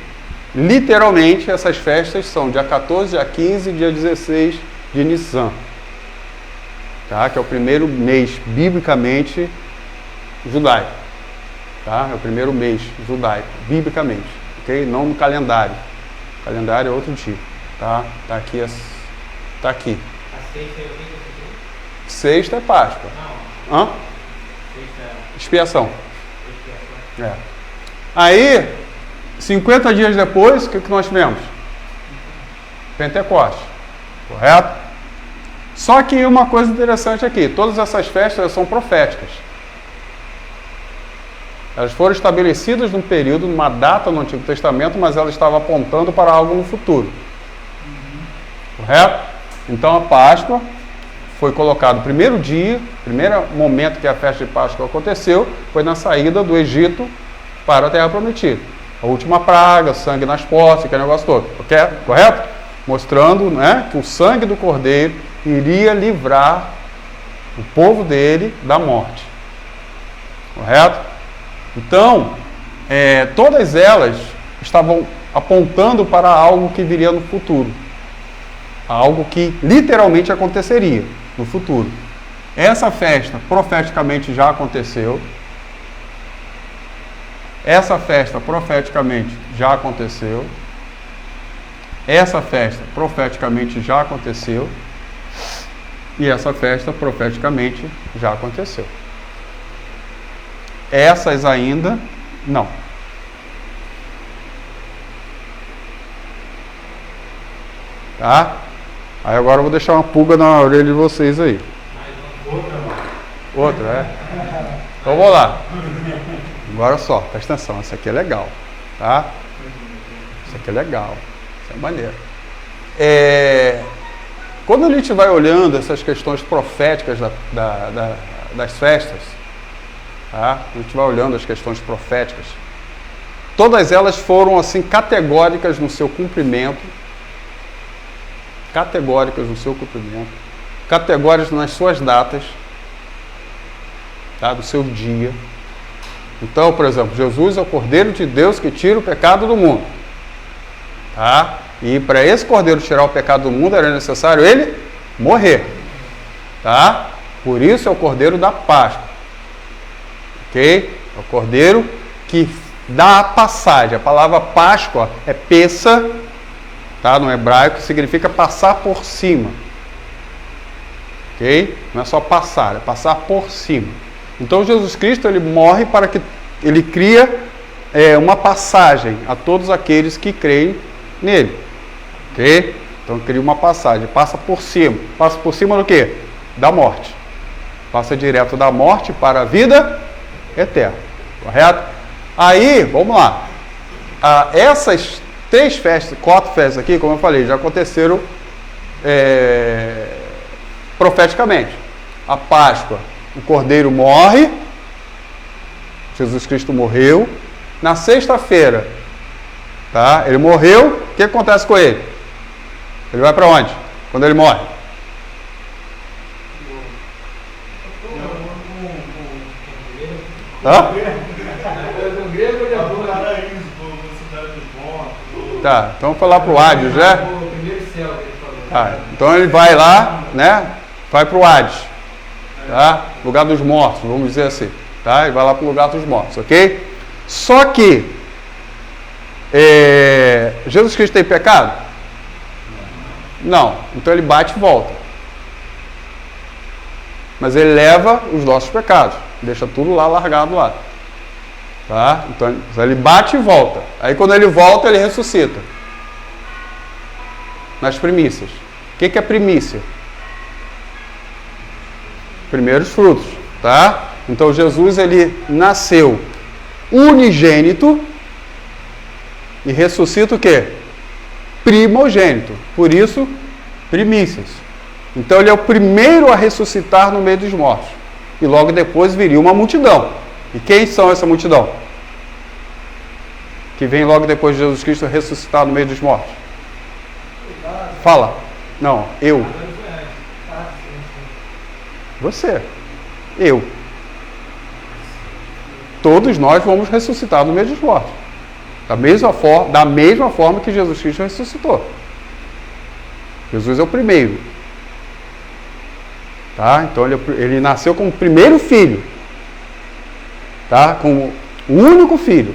Literalmente, essas festas são dia 14, dia 15 e dia 16 de Nissan. Tá? Que é o primeiro mês, biblicamente, judaico. Tá? É o primeiro mês judaico, biblicamente. Ok? Não no calendário. O calendário é outro dia. Tá? Tá aqui. Tá aqui. A sexta é o que? Sexta é Páscoa. Não. Hã? Sexta é Expiação. expiação. É. Aí, 50 dias depois, o que nós tivemos? Pentecostes. Correto? Só que uma coisa interessante aqui, todas essas festas são proféticas. Elas foram estabelecidas num período, numa data no Antigo Testamento, mas elas estavam apontando para algo no futuro. Correto? Então a Páscoa foi colocado o primeiro dia, primeiro momento que a festa de Páscoa aconteceu, foi na saída do Egito para a Terra Prometida. A última praga, sangue nas poças, aquele negócio todo. Okay? Correto? Mostrando, né, que o sangue do Cordeiro iria livrar o povo dele da morte. Correto? Então, todas elas estavam apontando para algo que viria no futuro. Algo que literalmente aconteceria no futuro. Essa festa profeticamente já aconteceu. Essa festa profeticamente já aconteceu. Essa festa profeticamente já aconteceu. E essa festa profeticamente já aconteceu. Essas ainda não. Tá? Aí agora eu vou deixar uma pulga na orelha de vocês aí. Outra, é? Então vou lá. Agora só, presta atenção, essa aqui é legal. Tá? Isso aqui é legal. Isso é maneiro. Quando a gente vai olhando essas questões proféticas das festas, tá? A gente vai olhando as questões proféticas, todas elas foram assim categóricas no seu cumprimento, categóricas nas suas datas, tá? Do seu dia. Então, por exemplo, Jesus é o Cordeiro de Deus que tira o pecado do mundo. Tá? E para esse Cordeiro tirar o pecado do mundo era necessário ele morrer. Tá? Por isso é o Cordeiro da Páscoa. Ok? É o Cordeiro que dá a passagem. A palavra Páscoa é pessa, tá? No hebraico, que significa passar por cima. Ok? Não é só passar, é passar por cima. Então Jesus Cristo ele morre para que ele cria uma passagem a todos aqueles que creem nele. Ok? Então cria uma passagem, passa por cima do quê? Da morte. Passa direto da morte para a vida eterna. Correto? Aí, vamos lá. Essas 4 festas aqui, como eu falei, já aconteceram profeticamente. A Páscoa, o Cordeiro morre, Jesus Cristo morreu. Na sexta-feira, tá? Ele morreu, o que acontece com ele? Ele vai para onde? Quando ele morre? Hã? Tá, então vamos falar para o Hades, né? Tá, então ele vai lá, né? Vai para o Hades, tá? Lugar dos mortos, vamos dizer assim, tá? Ele vai lá para o lugar dos mortos, ok? Só que Jesus Cristo tem pecado? Não. Então ele bate e volta. Mas ele leva os nossos pecados, deixa tudo lá largado lá. Tá? Então ele bate e volta. Aí quando ele volta, ele ressuscita. Nas primícias. O que é primícia? Primeiros frutos, tá? Então Jesus, ele nasceu unigênito e ressuscita o quê? Primogênito. Por isso, primícias. Então ele é o primeiro a ressuscitar no meio dos mortos. E logo depois viria uma multidão. E quem são essa multidão? Que vem logo depois de Jesus Cristo ressuscitar no meio dos mortos. Fala. Não, eu. Você. Eu. Todos nós vamos ressuscitar no meio dos mortos. Da mesma forma que Jesus Cristo ressuscitou. Jesus é o primeiro. Tá? Então ele nasceu como primeiro filho. Tá? Como o único filho.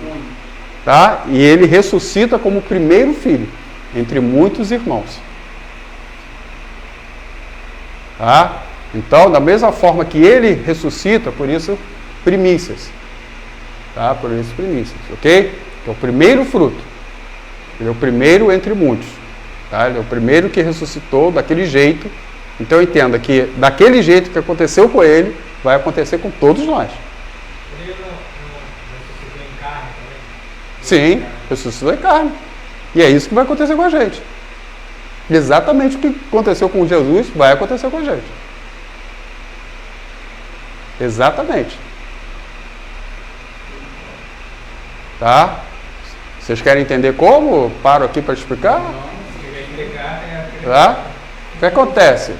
Tá? E ele ressuscita como primeiro filho, entre muitos irmãos. Tá? Então, da mesma forma que ele ressuscita, por isso, primícias. Tá? Por isso, primícias. Ok? É o primeiro fruto. Ele é o primeiro entre muitos. Tá? Ele é o primeiro que ressuscitou daquele jeito. Então, entenda que daquele jeito que aconteceu com ele, vai acontecer com todos nós. Ele não ressuscitou em carne também? Sim, ressuscitou em carne. E é isso que vai acontecer com a gente. Exatamente o que aconteceu com Jesus vai acontecer com a gente. Exatamente. Tá? Vocês querem entender como? Paro aqui para explicar? Não, se quer explicar, Tá? O que acontece? O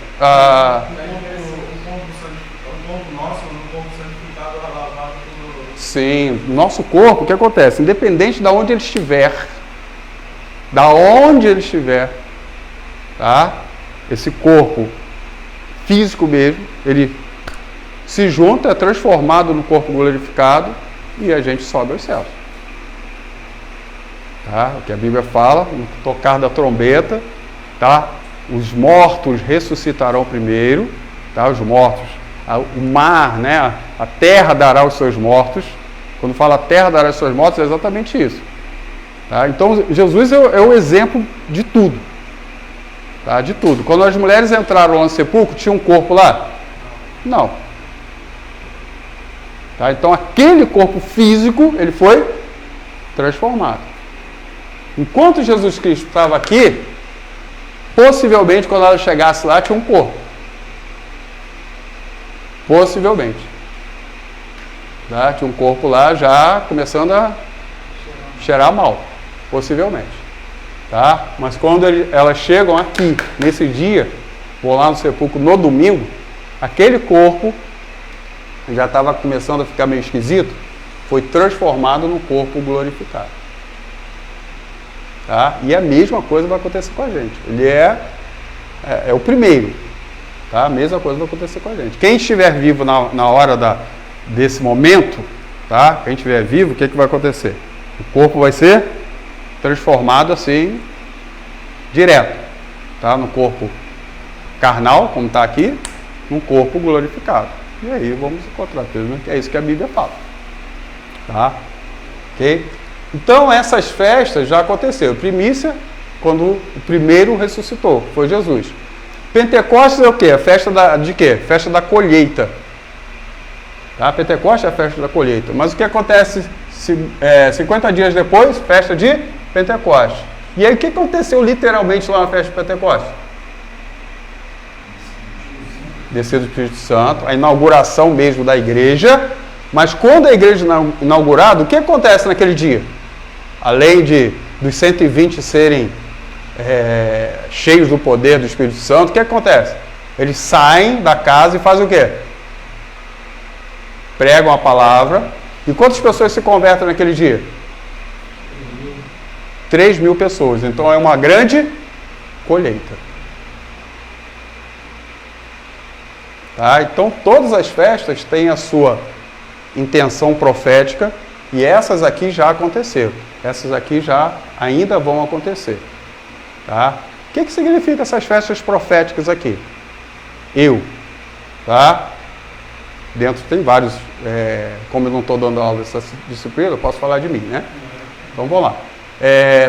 corpo nosso, no corpo santificado, lavado pelo... Sim, nosso corpo, o que acontece? Independente de onde ele estiver, tá? Esse corpo físico mesmo, ele se junta, é transformado no corpo glorificado e a gente sobe aos céus. Tá? O que a Bíblia fala, no tocar da trombeta, tá? Os mortos ressuscitarão primeiro, tá? Os mortos, o mar, né? A terra dará os seus mortos. Quando fala a terra dará os seus mortos, é exatamente isso. Tá? Então, Jesus é o exemplo de tudo. Tá? De tudo. Quando as mulheres entraram lá no sepulcro, tinha um corpo lá? Não. Tá? Então, aquele corpo físico, ele foi transformado. Enquanto Jesus Cristo estava aqui, possivelmente, quando ela chegasse lá, tinha um corpo. Possivelmente. Tá? Tinha um corpo lá já começando a cheirar mal. Possivelmente. Tá? Mas quando elas chegam aqui, nesse dia, vou lá no sepulcro no domingo, aquele corpo já estava começando a ficar meio esquisito, foi transformado no corpo glorificado. Tá? E a mesma coisa vai acontecer com a gente. Ele é o primeiro. Tá? A mesma coisa vai acontecer com a gente. Quem estiver vivo na hora desse momento, tá? Quem estiver vivo, o que vai acontecer? O corpo vai ser transformado assim, direto. Tá? No corpo carnal, como está aqui, num corpo glorificado. E aí vamos encontrar, pelo menos é isso que a Bíblia fala. Tá? Ok? Então essas festas já aconteceram. Primícia, quando o primeiro ressuscitou, foi Jesus. Pentecostes é o quê? A festa de quê? Festa da colheita. Tá? Pentecostes é a festa da colheita. Mas o que acontece 50 dias depois? Festa de Pentecostes. E aí o que aconteceu literalmente lá na festa de Pentecostes? Descer do Espírito Santo, a inauguração mesmo da igreja. Mas quando a igreja é inaugurada, o que acontece naquele dia? Além dos 120 serem cheios do poder do Espírito Santo, o que acontece? Eles saem da casa e fazem o quê? Pregam a palavra. E quantas pessoas se convertem naquele dia? 3.000 pessoas. Então é uma grande colheita. Tá? Então todas as festas têm a sua intenção profética e essas aqui já aconteceram. Essas aqui já ainda vão acontecer. Tá? O que significa essas festas proféticas aqui? Tá? Dentro tem vários, como eu não estou dando aula dessa disciplina, eu posso falar de mim, né? Então vamos lá.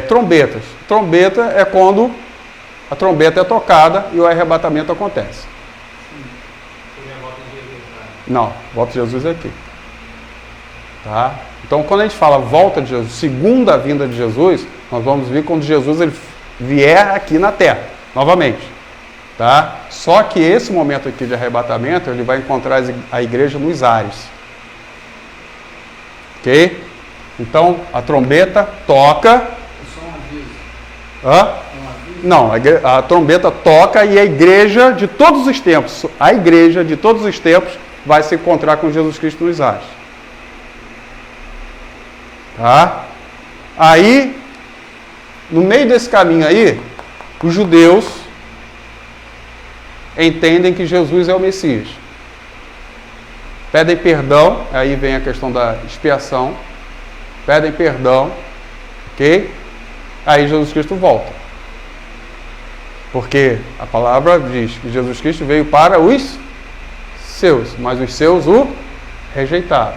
Trombetas. Trombeta é quando a trombeta é tocada e o arrebatamento acontece. Não, volta de Jesus é aqui. Tá? Então quando a gente fala volta de Jesus, segunda vinda de Jesus, nós vamos ver quando Jesus ele vier aqui na terra, novamente. Tá? Só que esse momento aqui de arrebatamento, ele vai encontrar a igreja nos ares. Ok? Então, a trombeta toca. Só um aviso. Hã? Não, a trombeta toca e a igreja de todos os tempos, vai se encontrar com Jesus Cristo nos ares. Tá? Aí, no meio desse caminho aí, os judeus entendem que Jesus é o Messias. Pedem perdão, aí vem a questão da expiação. Pedem perdão, ok? Aí Jesus Cristo volta. Porque a palavra diz que Jesus Cristo veio para os seus, mas os seus o rejeitaram.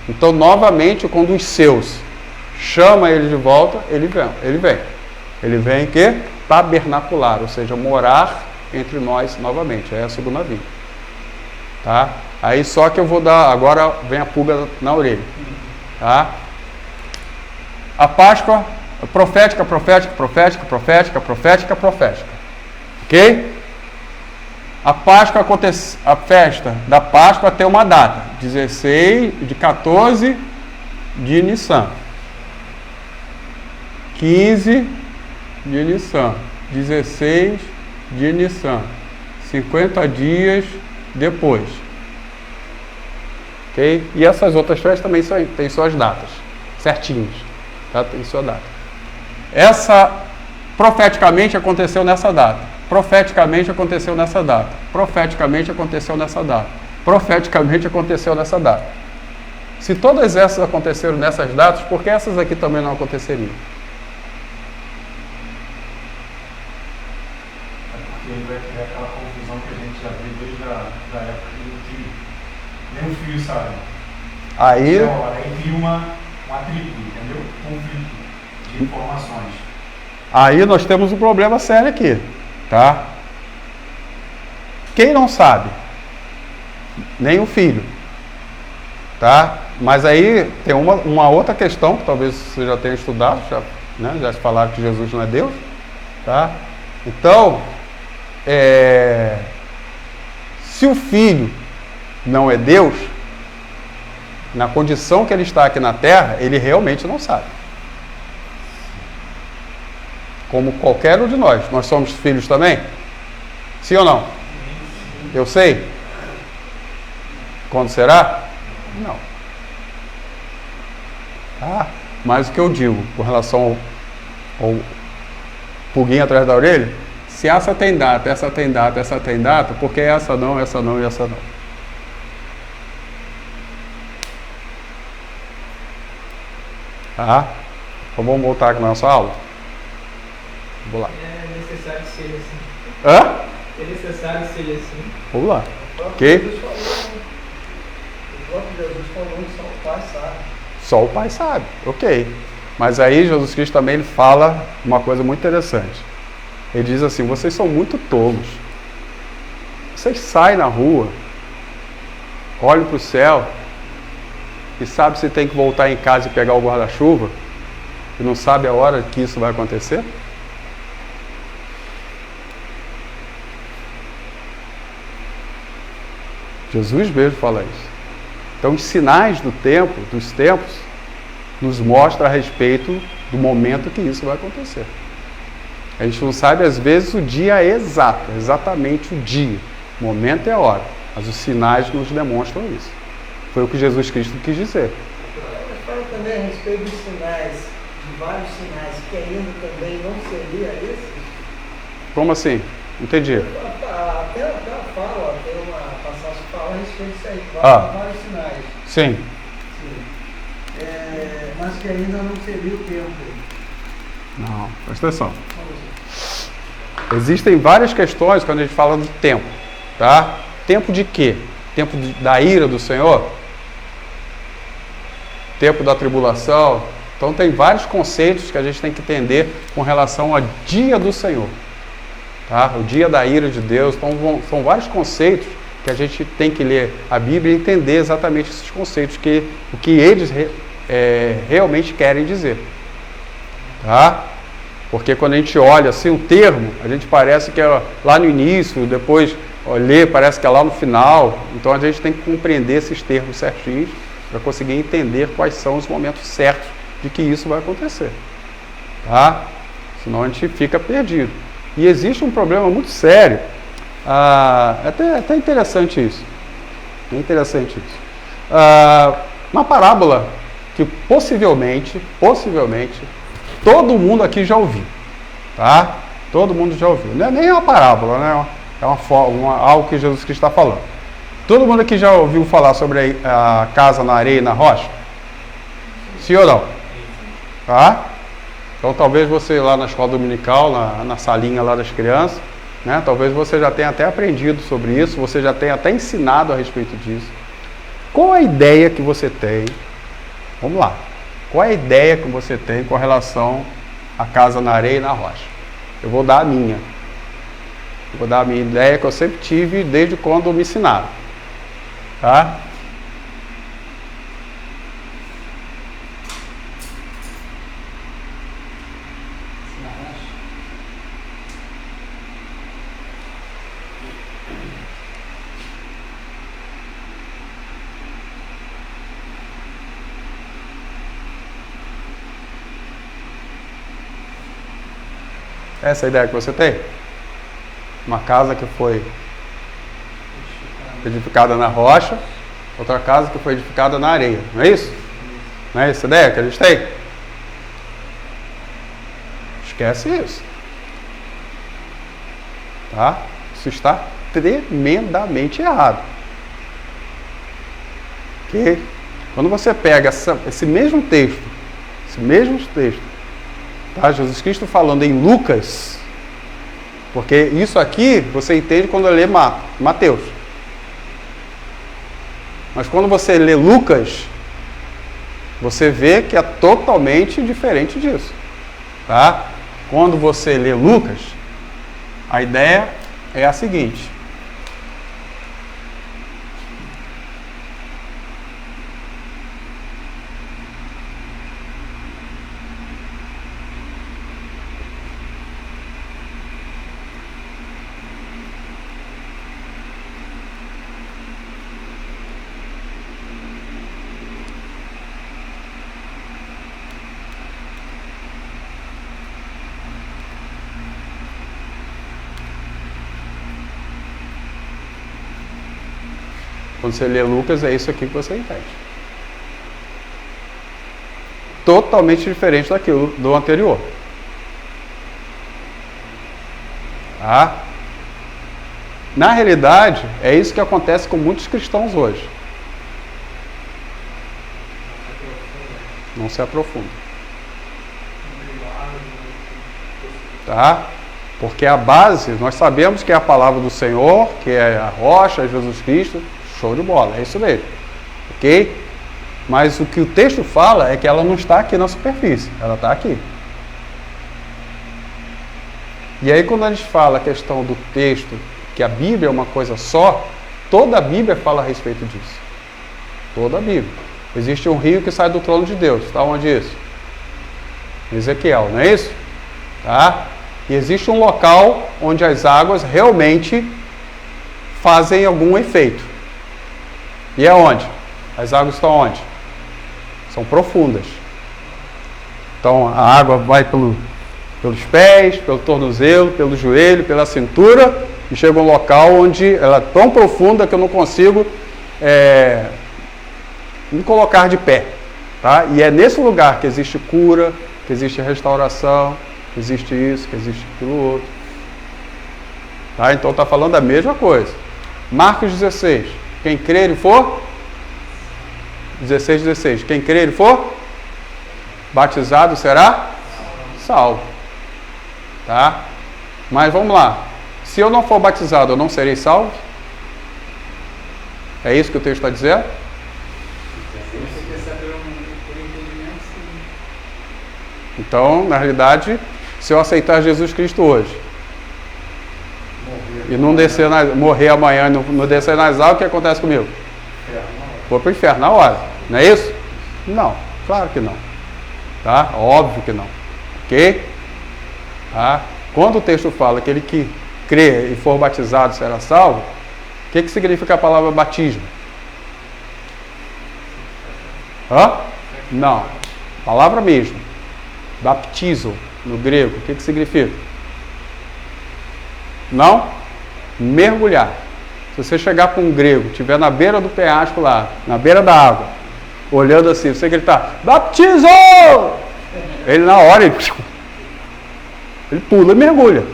Então, novamente, quando os seus chamam ele de volta, ele vem. Ele vem que tabernacular, ou seja, morar entre nós novamente. É a segunda vinda. Tá? Aí só que eu vou dar, agora vem a pulga na orelha. Tá? A Páscoa, profética. Ok? A Páscoa acontece, a festa da Páscoa tem uma data, 14 de Nissan. 15 de Nissan. 16 de Nissan. 50 dias depois. Ok? E essas outras festas também têm suas datas, certinhas. Tá? Tem sua data. Essa profeticamente aconteceu nessa data. Profeticamente aconteceu nessa data. Profeticamente aconteceu nessa data. Profeticamente aconteceu nessa data. Se todas essas aconteceram nessas datas, por que essas aqui também não aconteceriam? É porque vai criar aquela confusão que a gente já vê desde a época que nem o filho sabe. Aí cria uma atrito, entendeu? Conflito de informações. Aí nós temos um problema sério aqui, tá? Quem não sabe? Nem o filho, tá? Mas aí tem uma outra questão que talvez você já tenha estudado, já falaram que Jesus não é Deus, tá? Então, se o filho não é Deus, na condição que ele está aqui na Terra, ele realmente não sabe. Como qualquer um de nós. Nós somos filhos também? Sim ou não? Eu sei? Quando será? Não. Tá? Mas o que eu digo com relação ao pulguinho atrás da orelha, se essa tem data, essa tem data, essa tem data, por que essa não, essa não e essa não? Tá? Então vamos voltar aqui na nossa aula? Vamos lá. É necessário que seja assim. Hã? É necessário que seja assim. Vamos lá. O Ok? próprio Jesus falou que só o Pai sabe. Só o Pai sabe. Ok. Mas aí Jesus Cristo também ele fala uma coisa muito interessante. Ele diz assim: vocês são muito tolos. Vocês saem na rua, olham para o céu e sabem se tem que voltar em casa e pegar o guarda-chuva e não sabe a hora que isso vai acontecer? Jesus mesmo fala isso. Então os sinais do tempo, dos tempos, nos mostram a respeito do momento que isso vai acontecer. A gente não sabe às vezes o dia exato, exatamente o dia, o momento e a hora, mas os sinais nos demonstram isso. Foi o que Jesus Cristo quis dizer. Mas fala também a respeito dos sinais, de vários sinais, que ainda também não seria esses? Como assim? Entendi. Até fala, tem uma passagem que fala a respeito disso aí, vários sinais. Sim. Mas que ainda não seria o tempo. Não, presta atenção. Existem várias questões quando a gente fala do tempo, tá? Tempo de quê? Tempo da ira do Senhor? Tempo da tribulação? Então tem vários conceitos que a gente tem que entender com relação ao dia do Senhor, tá? O dia da ira de Deus. Então são vários conceitos que a gente tem que ler a Bíblia e entender exatamente esses conceitos, o que eles realmente querem dizer, tá? Porque quando a gente olha assim um termo, a gente parece que é lá no início, depois lê, parece que é lá no final. Então a gente tem que compreender esses termos certinhos para conseguir entender quais são os momentos certos de que isso vai acontecer, tá? Senão a gente fica perdido. E existe um problema muito sério, até interessante isso. É interessante isso. Uma parábola que possivelmente, todo mundo aqui já ouviu, tá? Todo mundo já ouviu. Não é nem uma parábola, né? É algo que Jesus Cristo está falando. Todo mundo aqui já ouviu falar sobre a casa na areia e na rocha? Sim ou não? Tá? Então talvez você lá na escola dominical, na salinha lá das crianças, né? Talvez você já tenha até aprendido sobre isso, você já tenha até ensinado a respeito disso. Qual a ideia que você tem? Vamos lá. Qual é a ideia que você tem com relação à casa na areia e na rocha? Eu vou dar a minha. Eu vou dar a minha ideia que eu sempre tive desde quando me ensinaram. Tá? Essa é a ideia que você tem? Uma casa que foi edificada na rocha, outra casa que foi edificada na areia, não é isso? Não é essa a ideia que a gente tem? Esquece isso. Tá? Isso está tremendamente errado. Porque quando você pega esse mesmo texto, tá? Jesus Cristo falando em Lucas, porque isso aqui você entende quando lê Mateus. Mas quando você lê Lucas, você vê que é totalmente diferente disso. Tá? Quando você lê Lucas, a ideia é a seguinte. Quando você lê Lucas, é isso aqui que você entende. Totalmente diferente daquilo do anterior. Tá? Na realidade, é isso que acontece com muitos cristãos hoje. Não se aprofunda. Tá? Porque a base, nós sabemos que é a palavra do Senhor, que é a rocha, é Jesus Cristo. Show de bola, é isso mesmo. Ok? Mas o que o texto fala é que ela não está aqui na superfície, ela está aqui. E aí quando a gente fala a questão do texto, que a Bíblia é uma coisa só, toda a Bíblia fala a respeito disso. Toda a Bíblia. Existe um rio que sai do trono de Deus. Está onde isso? Ezequiel, não é isso? Tá? E existe um local onde as águas realmente fazem algum efeito. E é onde? As águas estão onde? São profundas. Então a água vai pelos pés, pelo tornozelo, pelo joelho, pela cintura, e chega um local onde ela é tão profunda que eu não consigo me colocar de pé. Tá? E é nesse lugar que existe cura, que existe restauração, que existe isso, que existe aquilo outro. Tá? Então está falando a mesma coisa. Marcos 16. Quem crer e for? 16. Quem crer e for? Batizado será? Salvo. Tá? Mas vamos lá. Se eu não for batizado, eu não serei salvo? É isso que o texto está dizendo? Então, na realidade, se eu aceitar Jesus Cristo hoje e não descer morrer amanhã e não descer nas águas, o que acontece comigo? Vou para o inferno na hora. Não é isso? Não, claro que não. Tá? Óbvio que não. Ok? Tá? Quando o texto fala que aquele que crê e for batizado será salvo, o que significa a palavra batismo? Não. Palavra mesmo. Baptizo, no grego, o que significa? Não? Mergulhar. Se você chegar com um grego, estiver na beira do penhasco lá, na beira da água, olhando assim, você gritar, baptizo! Ele na hora, ele pula e mergulha.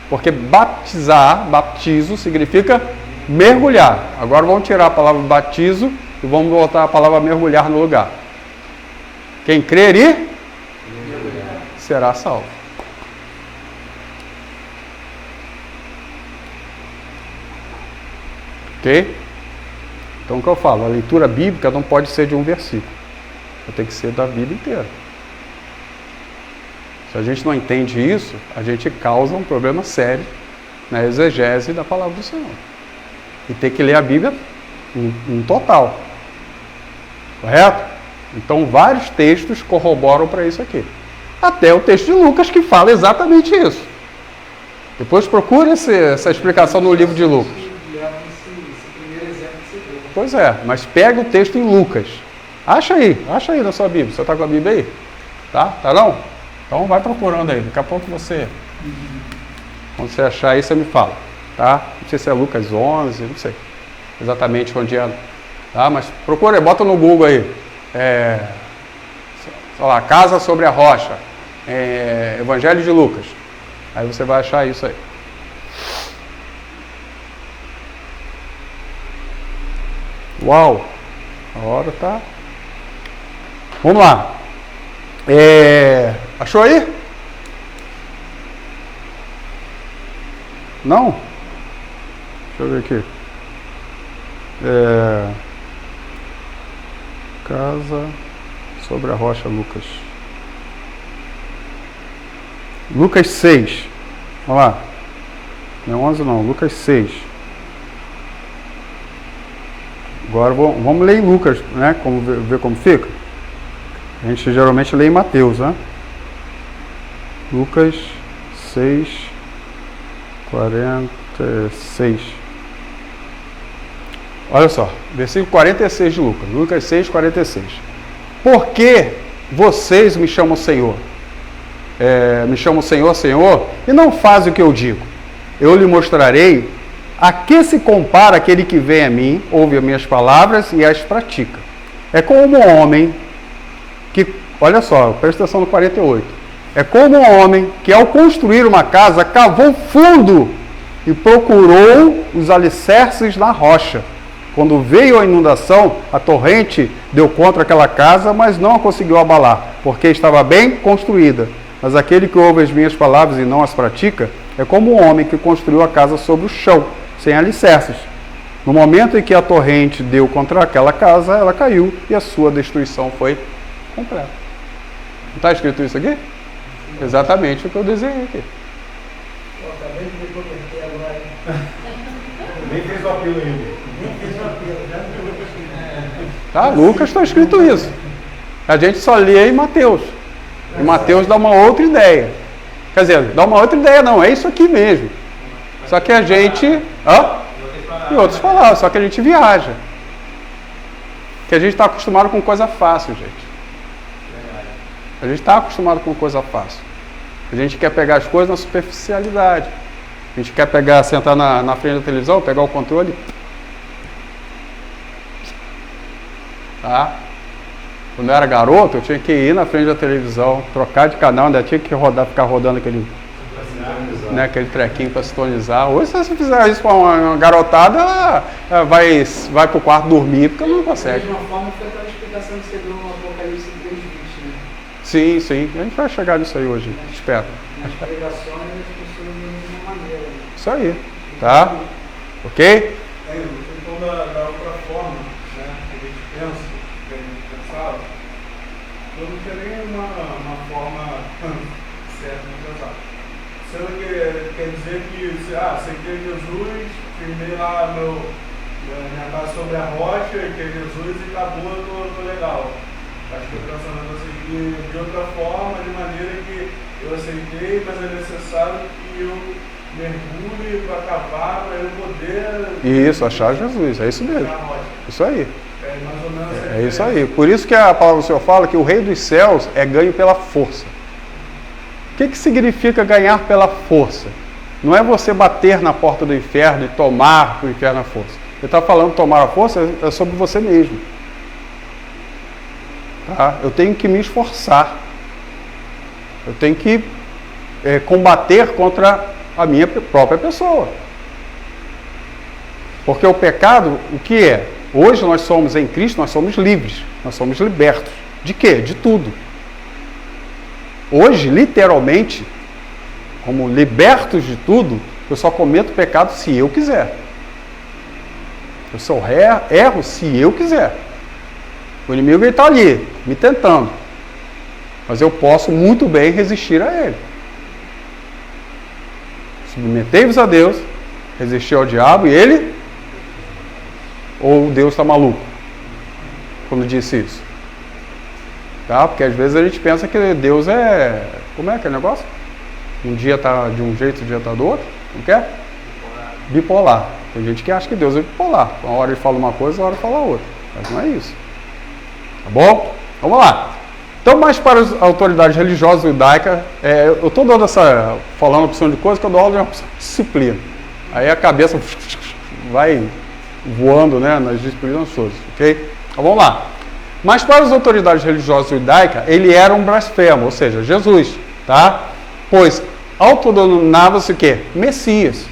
Porque batizar, baptizo, significa mergulhar. Agora vamos tirar a palavra batizo e vamos botar a palavra mergulhar no lugar. Quem crer e será salvo. Ok? Então o que eu falo? A leitura bíblica não pode ser de um versículo. Tem que ser da Bíblia inteira. Se a gente não entende isso, a gente causa um problema sério na exegese da palavra do Senhor. E tem que ler a Bíblia em total. Correto? Então vários textos corroboram para isso aqui. Até o texto de Lucas que fala exatamente isso. Depois procure essa explicação no livro de Lucas. Pois é, mas pega o texto em Lucas. Acha aí na sua Bíblia. Você está com a Bíblia aí? Tá não? Então vai procurando aí. Daqui a pouco quando você achar aí, você me fala. Tá? Não sei se é Lucas 11, não sei exatamente onde é. Tá? Mas procura aí, bota no Google aí. Sei lá, Casa sobre a Rocha. Evangelho de Lucas. Aí você vai achar isso aí. Uau! A hora tá... Vamos lá. Achou aí? Não? Deixa eu ver aqui. Casa sobre a Rocha, Lucas. Lucas 6. Vamos lá. Não é 11 não, Lucas 6. Agora vamos ler em Lucas, né? Ver como fica. A gente geralmente lê em Mateus, né? Lucas 6, 46. Olha só, versículo 46 de Lucas. Lucas 6, 46. Por que vocês me chamam Senhor? Me chamam Senhor, Senhor, e não fazem o que eu digo. Eu lhe mostrarei a que se compara aquele que vem a mim, ouve as minhas palavras e as pratica. É como um homem que, olha só, presta atenção no 48. É como um homem que ao construir uma casa, cavou fundo e procurou os alicerces na rocha. Quando veio a inundação, a torrente deu contra aquela casa, mas não a conseguiu abalar, porque estava bem construída. Mas aquele que ouve as minhas palavras e não as pratica, é como um homem que construiu a casa sobre o chão, sem alicerces. No momento em que a torrente deu contra aquela casa, ela caiu e a sua destruição foi completa. Não está escrito isso aqui? Exatamente o que eu desenhei aqui. Acabei de me converter agora. Nem fez o apelo ainda. Nem fez o apelo, já me Tá? Lucas está escrito isso. A gente só lê em Mateus. E Mateus dá uma outra ideia. Quer dizer, dá uma outra ideia não, é isso aqui mesmo. Só que a gente... E outros falaram, só que a gente viaja. Que a gente está acostumado com coisa fácil, gente. A gente está acostumado com coisa fácil. A gente quer pegar as coisas na superficialidade. A gente quer pegar, sentar na frente da televisão, pegar o controle. Tá? Quando eu era garoto, eu tinha que ir na frente da televisão, trocar de canal, ainda tinha que ficar rodando aquele trequinho para sintonizar. Hoje, se você fizer isso com uma garotada, ela vai para o quarto dormir, porque não consegue. Da mesma forma, foi aquela explicação que você deu no Apocalipse 3:20, né? Sim, sim. A gente vai chegar nisso aí hoje. Espera. Nas pregações, as pessoas de uma maneira. Isso aí. Tá? Ok? Então, da outra forma, né, que a gente pensa, que a gente pensava, eu não tinha nem uma forma certa de pensar. Você quer dizer que, você quer Jesus, firmei lá minha base sobre a rocha, que é Jesus, e acabou, eu tô legal. Acho que eu pensando assim, de outra forma, de maneira que eu aceitei, mas é necessário que eu mergulhe para cavar, para eu poder... Isso, achar Jesus, é isso mesmo. Isso aí. É mais ou menos É isso aí. Por isso que a palavra do Senhor fala que o Rei dos Céus é ganho pela força. O que significa ganhar pela força? Não é você bater na porta do inferno e tomar o inferno à força. Ele está falando tomar a força é sobre você mesmo. Tá? Eu tenho que me esforçar. Eu tenho que combater contra a minha própria pessoa. Porque o pecado, o que é? Hoje nós somos em Cristo, nós somos livres. Nós somos libertos. De quê? De tudo. Hoje, literalmente, como libertos de tudo, eu só cometo pecado se eu quiser. Eu só erro se eu quiser. O inimigo está ali, me tentando. Mas eu posso muito bem resistir a ele. Submetei-vos a Deus, resistir ao diabo e ele... Ou Deus está maluco quando disse isso? Tá? Porque às vezes a gente pensa que Deus é... Como é que é o negócio? Um dia está de um jeito, outro dia está do outro. Não quer? Bipolar. Tem gente que acha que Deus é bipolar. Uma hora ele fala uma coisa, uma hora ele fala outra. Mas não é isso. Tá bom? Vamos lá. Então, mais para as autoridades religiosas judaicas, eu estou dando falando opção de coisa que eu dou aula de uma disciplina. Aí a cabeça vai voando, né, nas disciplinas todas, ok? Então, vamos lá. Mas para as autoridades religiosas judaicas, ele era um blasfemo, ou seja, Jesus, tá? Pois autodenominava-se o quê? Messias.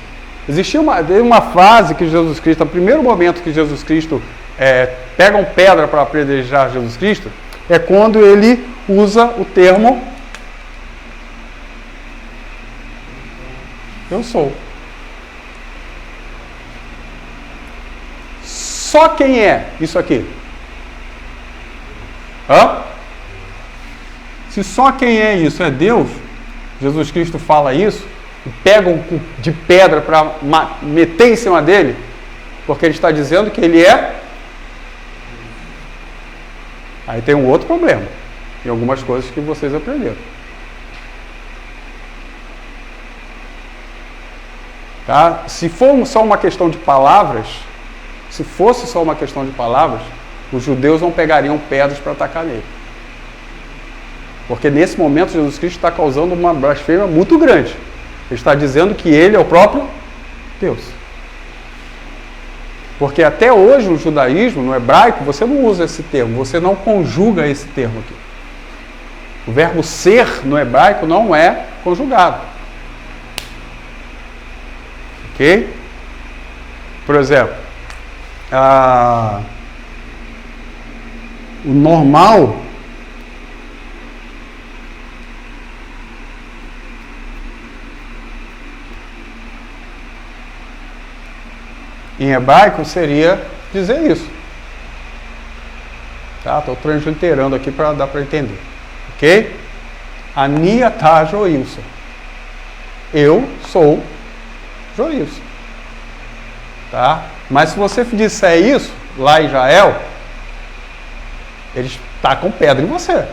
Existia uma fase que Jesus Cristo, no primeiro momento que Jesus Cristo pegam pedra para apedrejar Jesus Cristo, é quando ele usa o termo eu sou. Só quem é isso aqui? Se só quem é isso é Deus, Jesus Cristo fala isso, e pegam de pedra para meter em cima dele, porque ele está dizendo que ele é. Aí tem um outro problema, em algumas coisas que vocês aprenderam. Tá? Se for só uma questão de palavras, se fosse só uma questão de palavras, os judeus não pegariam pedras para atacar nele. Porque nesse momento Jesus Cristo está causando uma blasfêmia muito grande. Ele está dizendo que ele é o próprio Deus. Porque até hoje no judaísmo, no hebraico, você não usa esse termo, você não conjuga esse termo aqui. O verbo ser no hebraico não é conjugado. Ok? Por exemplo, o normal Em hebraico seria dizer isso. Tá? Estou transliterando aqui para dar para entender. Ok? Ani atah Joilson. Eu sou Joilson. Tá? Mas se você disser isso lá em Israel, eles tacam pedra em você.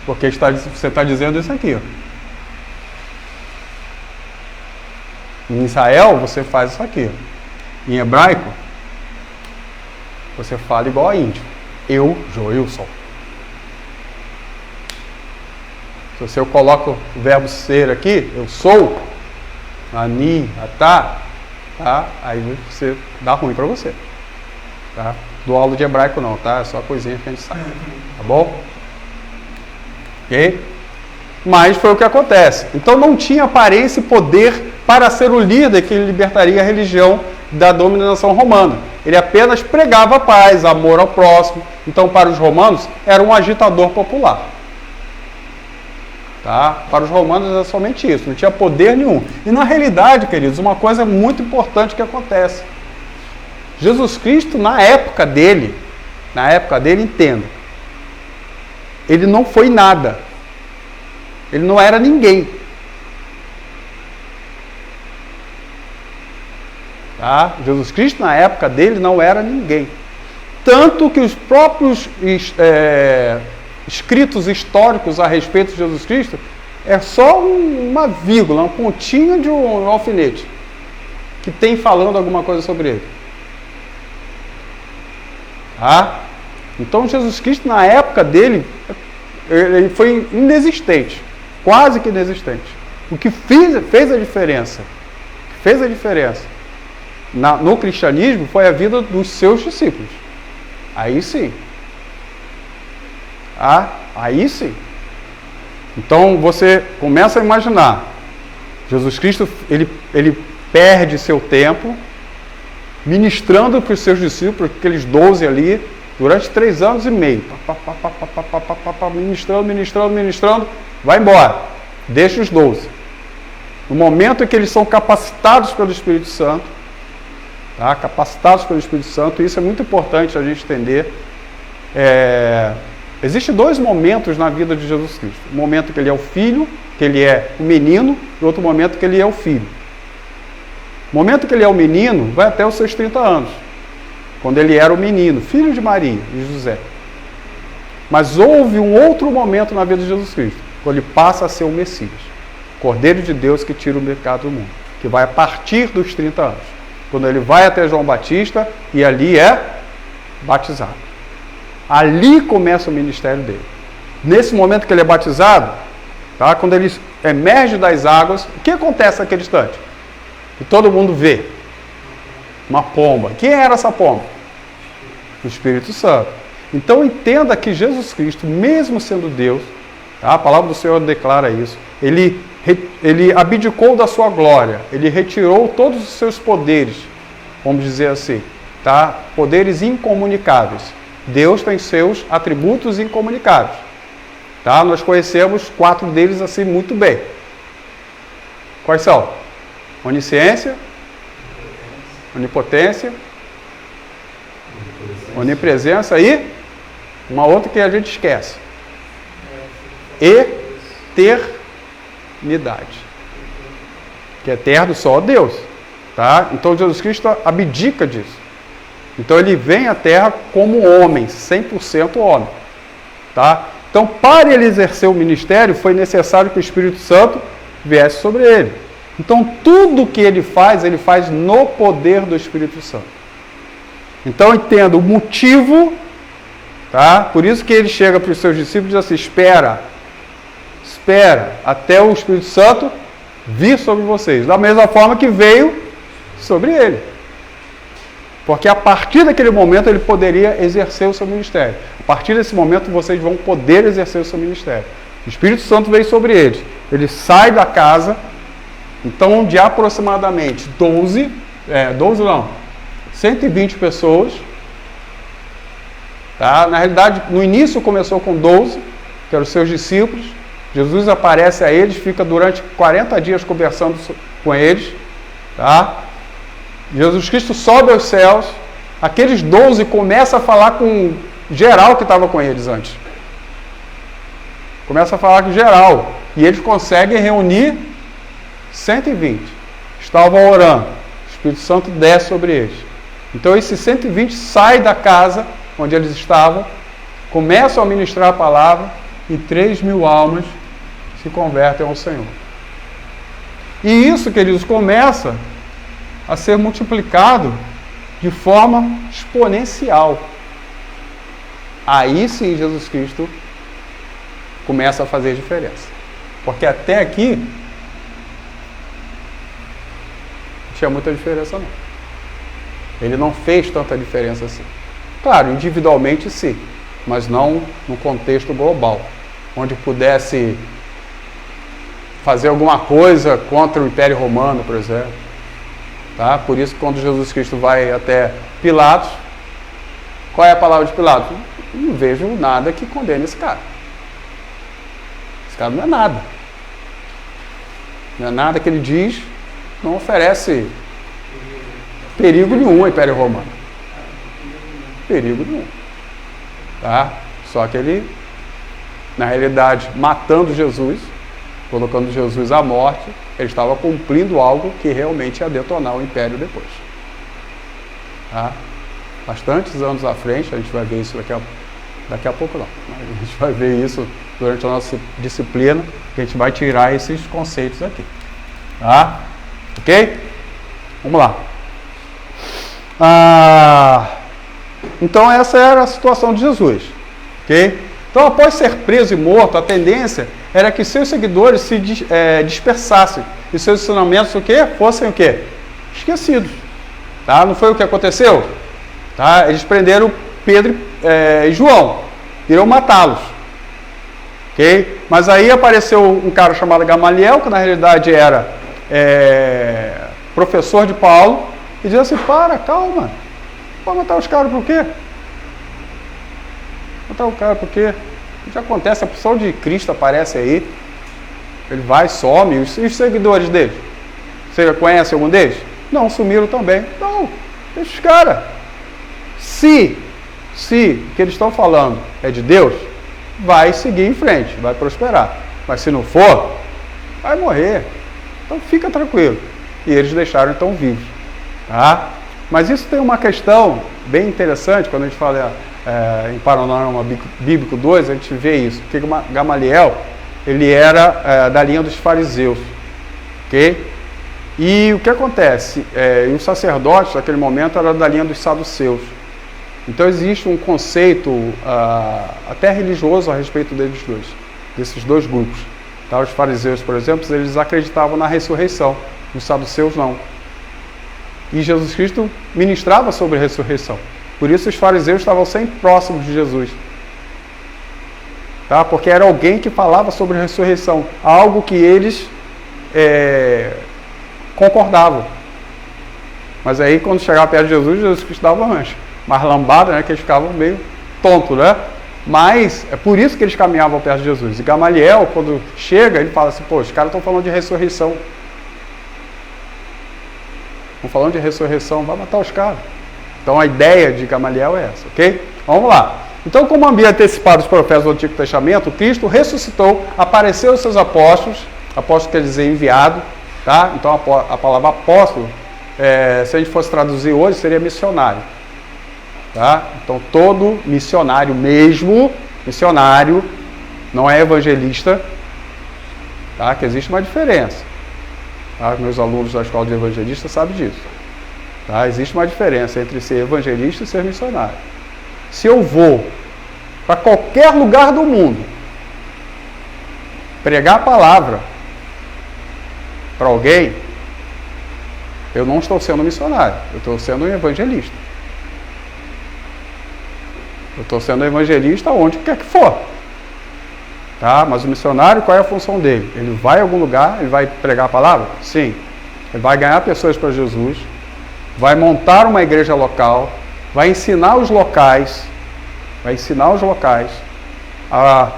Porque você está dizendo isso aqui. Ó. Em Israel, você faz isso aqui. Em hebraico, você fala igual a índio. Eu, Joilson. Se eu coloco o verbo ser aqui, eu sou, ani, atá, tá? Aí você dá ruim para você. Tá? Do aula de hebraico não, tá? É só coisinha que a gente sabe. Tá bom? Ok? Mas foi o que acontece. Então não tinha aparência e poder para ser o líder que libertaria a religião da dominação romana. Ele apenas pregava a paz, amor ao próximo. Então, para os romanos, era um agitador popular. Tá? Para os romanos era somente isso, não tinha poder nenhum. E na realidade, queridos, uma coisa muito importante que acontece. Jesus Cristo, na época dele, entenda, ele não foi nada. Ele não era ninguém. Tá? Jesus Cristo, na época dele, não era ninguém. Tanto que os próprios escritos históricos a respeito de Jesus Cristo é só uma vírgula, uma pontinha de um alfinete que tem falando alguma coisa sobre ele. Tá? Então Jesus Cristo, na época dele, ele foi inexistente, quase que inexistente. O que fez a diferença, no cristianismo foi a vida dos seus discípulos. Aí sim. Aí sim. Então você começa a imaginar, Jesus Cristo, ele perde seu tempo ministrando para os seus discípulos, aqueles 12 ali, durante 3 anos e meio. Ministrando, vai embora. Deixa os 12. No momento em que eles são capacitados pelo Espírito Santo, tá? Capacitados pelo Espírito Santo, isso é muito importante a gente entender. Existem 2 momentos na vida de Jesus Cristo. Um momento que ele é o filho, que ele é o menino, e outro momento que ele é o filho. O momento que ele é o menino vai até os seus 30 anos, quando ele era o menino, filho de Maria e José. Mas houve um outro momento na vida de Jesus Cristo, quando ele passa a ser o Messias, Cordeiro de Deus que tira o pecado do mundo, que vai a partir dos 30 anos, quando ele vai até João Batista e ali é batizado. Ali começa o ministério dele. Nesse momento que ele é batizado, tá? Quando ele emerge das águas, o que acontece naquele instante? E todo mundo vê uma pomba. Quem era essa pomba? O Espírito Santo. Então entenda que Jesus Cristo, mesmo sendo Deus, tá? A palavra do Senhor declara isso, ele abdicou da sua glória, ele retirou todos os seus poderes, vamos dizer assim, tá? Poderes incomunicáveis. Deus tem seus atributos incomunicáveis. Tá? Nós conhecemos 4 deles assim muito bem. Quais são? Onisciência, onipotência, onipresença e uma outra que a gente esquece. Eternidade. Que é eterno só Deus. Tá? Então Jesus Cristo abdica disso. Então ele vem à Terra como homem, 100% homem. Tá? Então para ele exercer o ministério foi necessário que o Espírito Santo viesse sobre ele. Então tudo que ele faz no poder do Espírito Santo. Então entenda o motivo, tá? Por isso que ele chega para os seus discípulos e diz assim, espera até o Espírito Santo vir sobre vocês, da mesma forma que veio sobre ele. Porque a partir daquele momento ele poderia exercer o seu ministério. A partir desse momento vocês vão poder exercer o seu ministério. O Espírito Santo veio sobre eles. Ele sai da casa, então de aproximadamente 120 pessoas. Tá? Na realidade, no início começou com 12, que eram os seus discípulos. Jesus aparece a eles, fica durante 40 dias conversando com eles. Tá? Jesus Cristo sobe aos céus, aqueles 12 começam a falar com geral que estava com eles antes. Começa a falar com geral. E eles conseguem reunir 120. Estavam orando. O Espírito Santo desce sobre eles. Então esses 120 saem da casa onde eles estavam, começam a ministrar a palavra e 3.000 almas se convertem ao Senhor. E isso, queridos, começa a ser multiplicado de forma exponencial. Aí sim Jesus Cristo começa a fazer diferença. Porque até aqui não tinha muita diferença não. Ele não fez tanta diferença assim. Claro, individualmente sim, mas não no contexto global, onde pudesse fazer alguma coisa contra o Império Romano, por exemplo. Tá? Por isso, quando Jesus Cristo vai até Pilatos, qual é a palavra de Pilatos? Não vejo nada que condene esse cara. Esse cara não é nada. Não é nada que ele diz, não oferece perigo nenhum ao Império Romano. Perigo nenhum. Tá? Só que ele, na realidade, matando Jesus, colocando Jesus à morte, ele estava cumprindo algo que realmente ia detonar o Império depois. Tá? Bastantes anos à frente, a gente vai ver isso daqui a pouco não. A gente vai ver isso durante a nossa disciplina, que a gente vai tirar esses conceitos aqui. Tá? Ok? Vamos lá. Então essa era a situação de Jesus. Ok? Então, após ser preso e morto, a tendência era que seus seguidores se dispersassem e seus ensinamentos fossem o quê? Esquecidos. Tá? Não foi o que aconteceu? Tá? Eles prenderam Pedro e João, iriam matá-los. Okay? Mas aí apareceu um cara chamado Gamaliel, que na realidade era professor de Paulo, e dizia assim: calma, pode matar os caras por quê? Matar o cara por quê? O que acontece? A pessoa de Cristo aparece aí, ele vai, some, e os seguidores dele? Você conhece algum deles? Não, sumiram também. Não, deixa os caras. Se o que eles estão falando é de Deus, vai seguir em frente, vai prosperar. Mas se não for, vai morrer. Então fica tranquilo. E eles deixaram então vivos. Tá? Mas isso tem uma questão bem interessante, quando a gente fala em Panorama Bíblico 2, a gente vê isso. Porque Gamaliel, ele era da linha dos fariseus. Ok? E o que acontece? Os sacerdotes, naquele momento, eram da linha dos saduceus. Então existe um conceito até religioso a respeito desses dois grupos. Tá? Os fariseus, por exemplo, eles acreditavam na ressurreição. Os saduceus não. E Jesus Cristo ministrava sobre a ressurreição. Por isso os fariseus estavam sempre próximos de Jesus. Tá? Porque era alguém que falava sobre a ressurreição. Algo que eles concordavam. Mas aí quando chegava perto de Jesus, Jesus Cristo dava uma mancha. Mais lambada, né? Que eles ficavam meio tontos, né? Mas é por isso que eles caminhavam perto de Jesus. E Gamaliel, quando chega, ele fala assim: os caras estão falando de ressurreição. Estão falando de ressurreição, vai matar os caras. Então a ideia de Gamaliel é essa, ok? Vamos lá. Então, como havia antecipado os profetas do Antigo Testamento, Cristo ressuscitou, apareceu aos seus apóstolos, apóstolo quer dizer enviado, tá? Então a palavra apóstolo, se a gente fosse traduzir hoje, seria missionário. Tá? Então todo missionário mesmo, missionário, não é evangelista, tá? Que existe uma diferença. Tá? Meus alunos da escola de evangelista sabem disso. Tá? Existe uma diferença entre ser evangelista e ser missionário. Se eu vou para qualquer lugar do mundo pregar a palavra para alguém, eu não estou sendo missionário, eu estou sendo um evangelista. Eu estou sendo evangelista onde quer que for. Tá? Mas o missionário, qual é a função dele? Ele vai a algum lugar, ele vai pregar a palavra? Sim. Ele vai ganhar pessoas para Jesus, vai montar uma igreja local, vai ensinar os locais a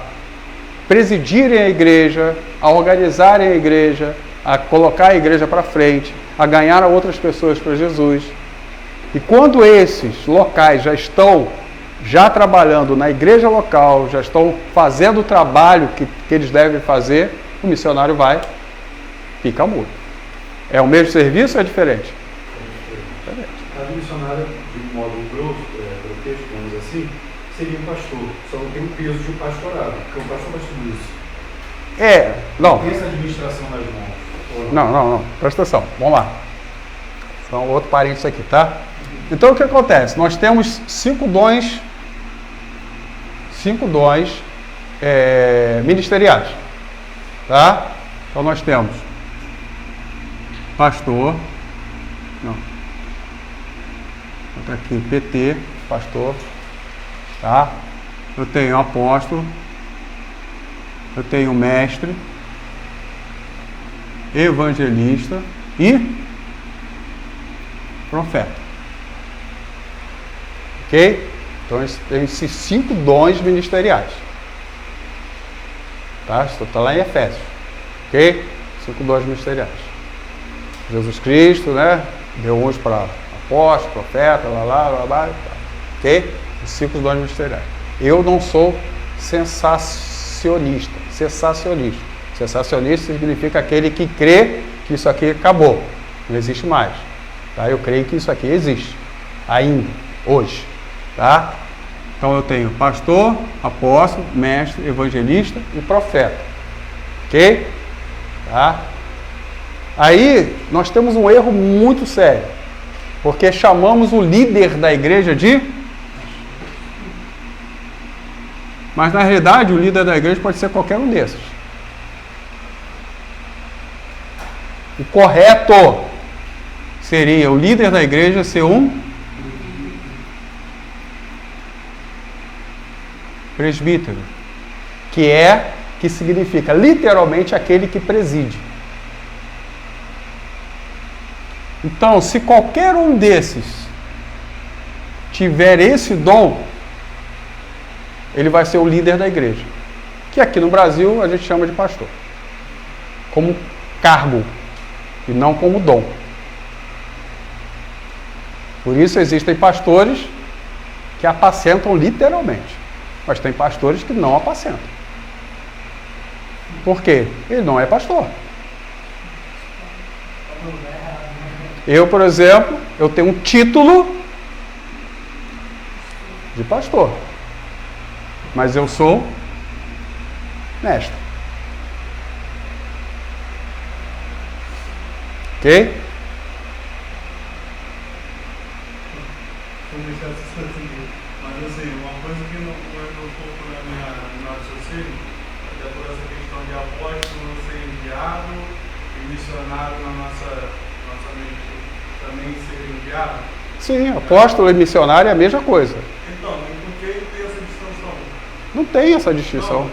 presidirem a igreja, a organizarem a igreja, a colocar a igreja para frente, a ganhar outras pessoas para Jesus. E quando esses locais já estão trabalhando na igreja local, já estão fazendo o trabalho que eles devem fazer, o missionário vai, fica mudo. É o mesmo serviço ou é diferente? Diferente. Cada missionário, de modo grosso, digamos assim, seria um pastor, só não tem o peso de um pastorado, porque um pastor faz tudo isso. Não. Tem essa administração nas mãos. Não. Presta atenção. Vamos lá. São outro parênteses aqui, tá? Então o que acontece? Nós temos 5 dons ministeriais, tá? Então nós temos pastor, vou botar aqui PT, pastor, tá? Eu tenho apóstolo, eu tenho mestre, evangelista e profeta. Ok? Então tem esses 5 dons ministeriais. Tá? Isso está lá em Efésios. Ok? 5 dons ministeriais. Jesus Cristo, né? Deu uns para apóstolo, profeta, blá. Ok? Os 5 dons ministeriais. Eu não sou sensacionista. Sensacionista significa aquele que crê que isso aqui acabou. Não existe mais. Tá? Eu creio que isso aqui existe. Ainda. Hoje. Tá? Então eu tenho pastor, apóstolo, mestre, evangelista e profeta. Ok? Tá? Aí nós temos um erro muito sério. Porque chamamos o líder da igreja de... Mas na realidade o líder da igreja pode ser qualquer um desses. O correto seria o líder da igreja ser um presbítero, que significa literalmente aquele que preside. Então, se qualquer um desses tiver esse dom, ele vai ser o líder da igreja, que aqui no Brasil a gente chama de pastor, como cargo e não como dom. Por isso existem pastores que apacentam literalmente. Mas tem pastores que não apacentam. Por quê? Ele não é pastor. Eu, por exemplo, eu tenho um título de pastor. Mas eu sou mestre. Ok? Mas assim, uma coisa que não entrou um pouco na minha raciocínio, até por essa questão de apóstolo ser enviado e missionário na nossa mente também ser enviado. Sim, apóstolo e missionário é a mesma coisa. Então, por que tem essa distinção? Não tem essa distinção. Não,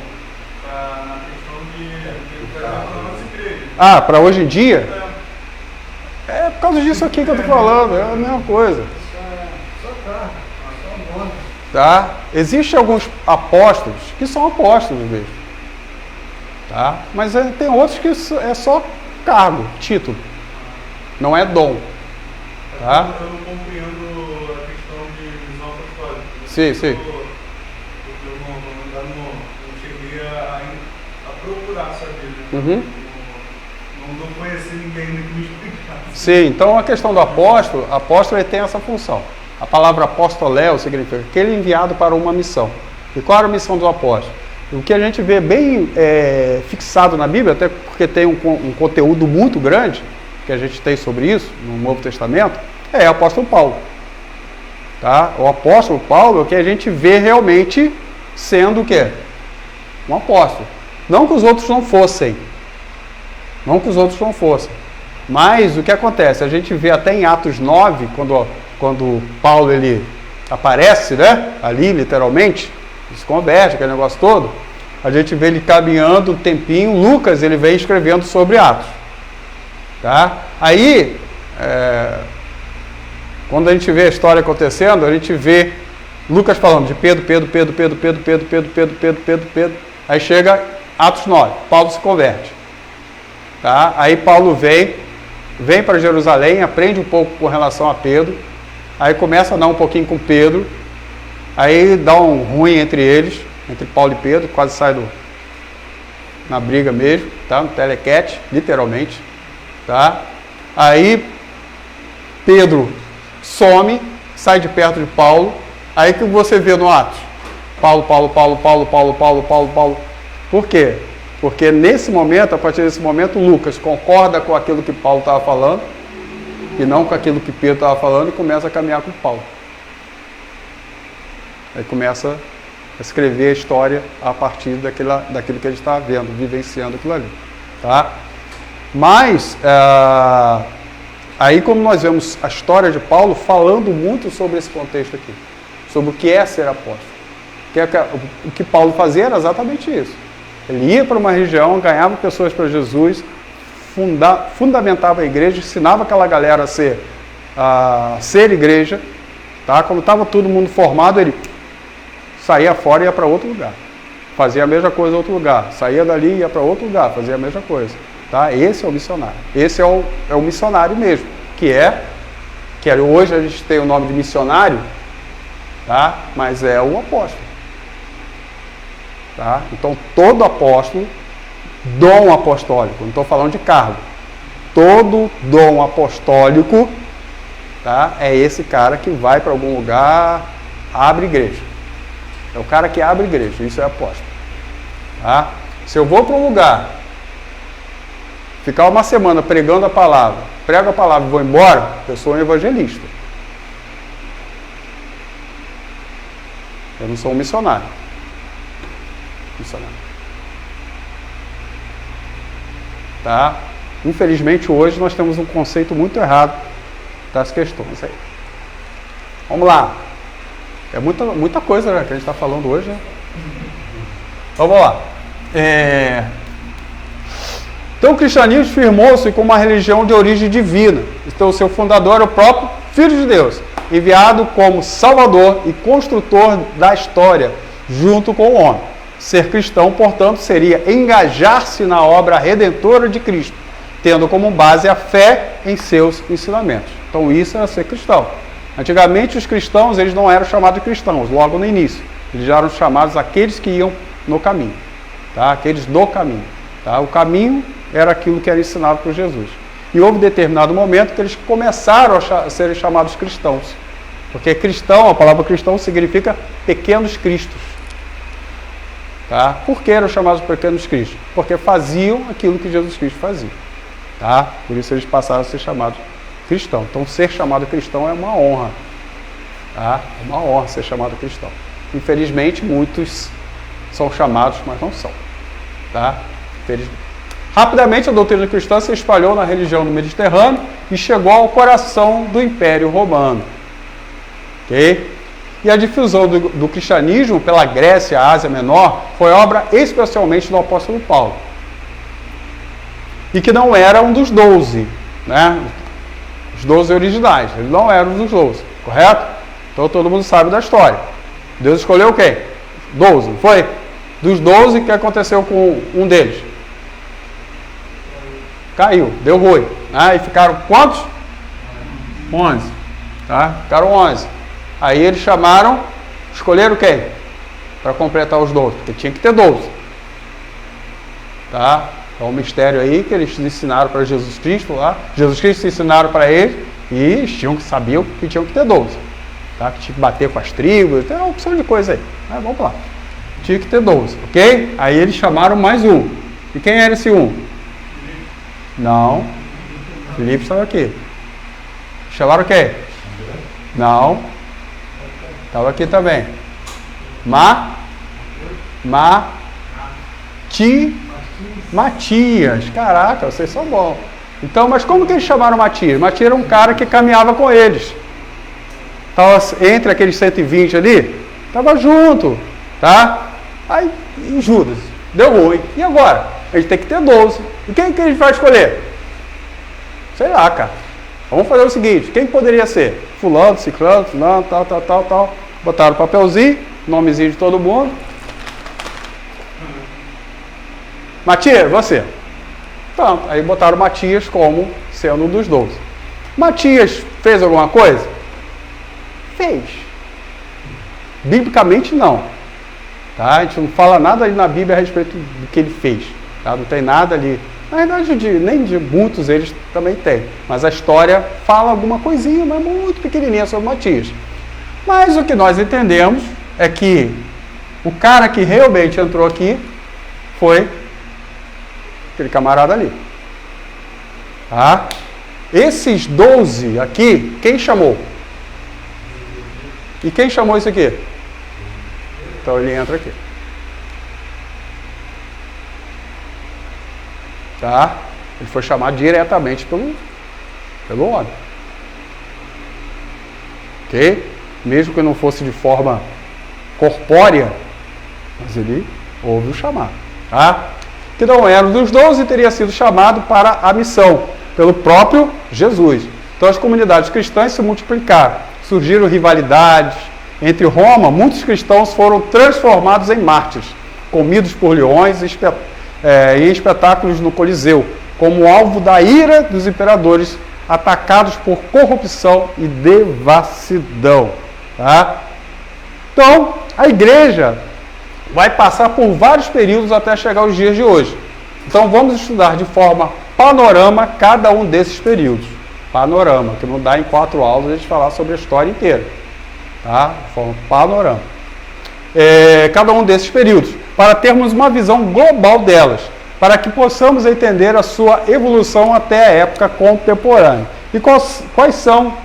na questão de para a nossa igreja. Ah, para hoje em dia? É por causa disso aqui que eu estou falando, é a mesma coisa. Tá? Existem alguns apóstolos que são apóstolos mesmo. Tá? Mas tem outros que é só cargo, título. Não é dom. Tá? Eu não compreendo a questão de visão apostólica. Sim. Eu não cheguei a procurar saber. Uhum. Não conheci ninguém ainda que me explicasse. Sim, então a questão do apóstolo ele tem essa função. A palavra apostoléu significa aquele enviado para uma missão. E qual era a missão do apóstolo? O que a gente vê bem fixado na Bíblia, até porque tem um conteúdo muito grande, que a gente tem sobre isso, no Novo Testamento, é o apóstolo Paulo. Tá? O apóstolo Paulo é o que a gente vê realmente sendo o quê? Um apóstolo. Não que os outros não fossem. Mas o que acontece? A gente vê até em Atos 9, quando Paulo ele aparece, né? Ali, literalmente, se converte, aquele negócio todo, a gente vê ele caminhando um tempinho. Lucas, ele vem escrevendo sobre Atos. Tá? Aí, quando a gente vê a história acontecendo, a gente vê Lucas falando de Pedro. Aí chega Atos 9, Paulo se converte. Tá? Aí Paulo vem para Jerusalém, aprende um pouco com relação a Pedro, aí começa a dar um pouquinho com Pedro, aí dá um ruim entre eles, entre Paulo e Pedro, quase sai na briga mesmo, tá? No telequete, literalmente. Tá? Aí Pedro some, sai de perto de Paulo, aí que você vê no Atos? Paulo. Por quê? Porque nesse momento, a partir desse momento, Lucas concorda com aquilo que Paulo estava falando e não com aquilo que Pedro estava falando e começa a caminhar com Paulo. Aí começa a escrever a história a partir daquilo que ele estava vendo, vivenciando aquilo ali. Tá? Mas, aí como nós vemos a história de Paulo falando muito sobre esse contexto aqui, sobre o que é ser apóstolo. O que Paulo fazia era exatamente isso. Ele ia para uma região, ganhava pessoas para Jesus, fundamentava a igreja, ensinava aquela galera a ser igreja. Tá? Quando estava todo mundo formado, ele saía fora e ia para outro lugar. Fazia a mesma coisa em outro lugar. Saía dali e ia para outro lugar, fazia a mesma coisa. Tá? Esse é o missionário. Esse é o missionário mesmo, que hoje a gente tem o nome de missionário, tá? Mas é o apóstolo. Tá? Então, todo apóstolo, dom apostólico, não estou falando de cargo, todo dom apostólico, tá? É esse cara que vai para algum lugar, abre igreja. É o cara que abre igreja, isso é apóstolo. Tá? Se eu vou para um lugar, ficar uma semana pregando a palavra, prego a palavra e vou embora, eu sou um evangelista. Eu não sou um missionário. Tá? Infelizmente hoje nós temos um conceito muito errado das questões aí. Vamos lá. É muita coisa, né, que a gente está falando hoje, né? Vamos lá. Então o cristianismo firmou-se como uma religião de origem divina. Então o seu fundador é o próprio Filho de Deus, enviado como Salvador e construtor da história, junto com o homem. Ser cristão, portanto, seria engajar-se na obra redentora de Cristo, tendo como base a fé em seus ensinamentos. Então isso era ser cristão. Antigamente os cristãos, eles não eram chamados de cristãos, logo no início. Eles já eram chamados aqueles que iam no caminho. Tá? Aqueles do caminho. Tá? O caminho era aquilo que era ensinado por Jesus. E houve determinado momento que eles começaram a serem chamados cristãos. Porque cristão, a palavra cristão significa pequenos cristos. Tá? Por que eram chamados de pequenos cristos? Porque faziam aquilo que Jesus Cristo fazia. Tá? Por isso eles passaram a ser chamados cristãos. Então ser chamado cristão é uma honra. Tá? É uma honra ser chamado cristão. Infelizmente muitos são chamados, mas não são. Tá? Infelizmente. Rapidamente a doutrina cristã se espalhou na religião do Mediterrâneo e chegou ao coração do Império Romano. Ok? E a difusão do cristianismo pela Grécia, Ásia Menor, foi obra especialmente do apóstolo Paulo. E que não era um dos 12, né? Os 12 originais. Ele não era um dos 12, correto? Então todo mundo sabe da história. Deus escolheu quem? 12, não foi? Dos 12, o que aconteceu com um deles? Caiu, deu ruim. Né? E ficaram quantos? 11. Tá? Ficaram 11. Aí eles escolheram quem? Para completar os 12, porque tinha que ter 12. Tá? É um mistério aí que eles ensinaram para Jesus Cristo lá. Jesus Cristo ensinaram para eles e eles sabiam que tinham que ter 12. Tá? Que tinha que bater com as tribos, tem uma opção de coisa aí. Mas vamos lá. Tinha que ter 12, ok? Aí eles chamaram mais um. E quem era esse um? Não. Filipe estava aqui. Chamaram quem? Não. Estava aqui também. Matias. Caraca, vocês são bons. Então, mas como que eles chamaram Matias? Matias era um cara que caminhava com eles. Estava entre aqueles 120 ali, estava junto. Tá? Aí, e Judas. Deu ruim. E agora? A gente tem que ter 12. E quem que a gente vai escolher? Sei lá, cara. Vamos fazer o seguinte, quem poderia ser? Fulano, ciclano, fulano, tal. Botaram o papelzinho, nomezinho de todo mundo. Matias, você. canto. Aí botaram Matias como sendo um dos 12. Matias fez alguma coisa? Fez. Biblicamente não. Tá? A gente não fala nada ali na Bíblia a respeito do que ele fez. Tá? Não tem nada ali. Na verdade, nem de muitos eles também tem. Mas a história fala alguma coisinha, mas muito pequenininha sobre Matias. Mas o que nós entendemos é que o cara que realmente entrou aqui foi aquele camarada ali. Tá? Esses 12 aqui, quem chamou? E quem chamou isso aqui? Então ele entra aqui. Tá? Ele foi chamado diretamente pelo homem. Ok? Mesmo que não fosse de forma corpórea, mas ele ouve o chamado. Tá? Que não era um dos 12 e teria sido chamado para a missão, pelo próprio Jesus. Então as comunidades cristãs se multiplicaram. Surgiram rivalidades. Entre Roma, muitos cristãos foram transformados em mártires, comidos por leões em espetáculos no Coliseu, como alvo da ira dos imperadores, atacados por corrupção e devassidão. Tá? Então, a igreja vai passar por vários períodos até chegar aos dias de hoje. Então, vamos estudar de forma panorama cada um desses períodos. Panorama, que não dá em 4 aulas a gente falar sobre a história inteira. Tá? De forma panorama. Cada um desses períodos, para termos uma visão global delas, para que possamos entender a sua evolução até a época contemporânea. E quais são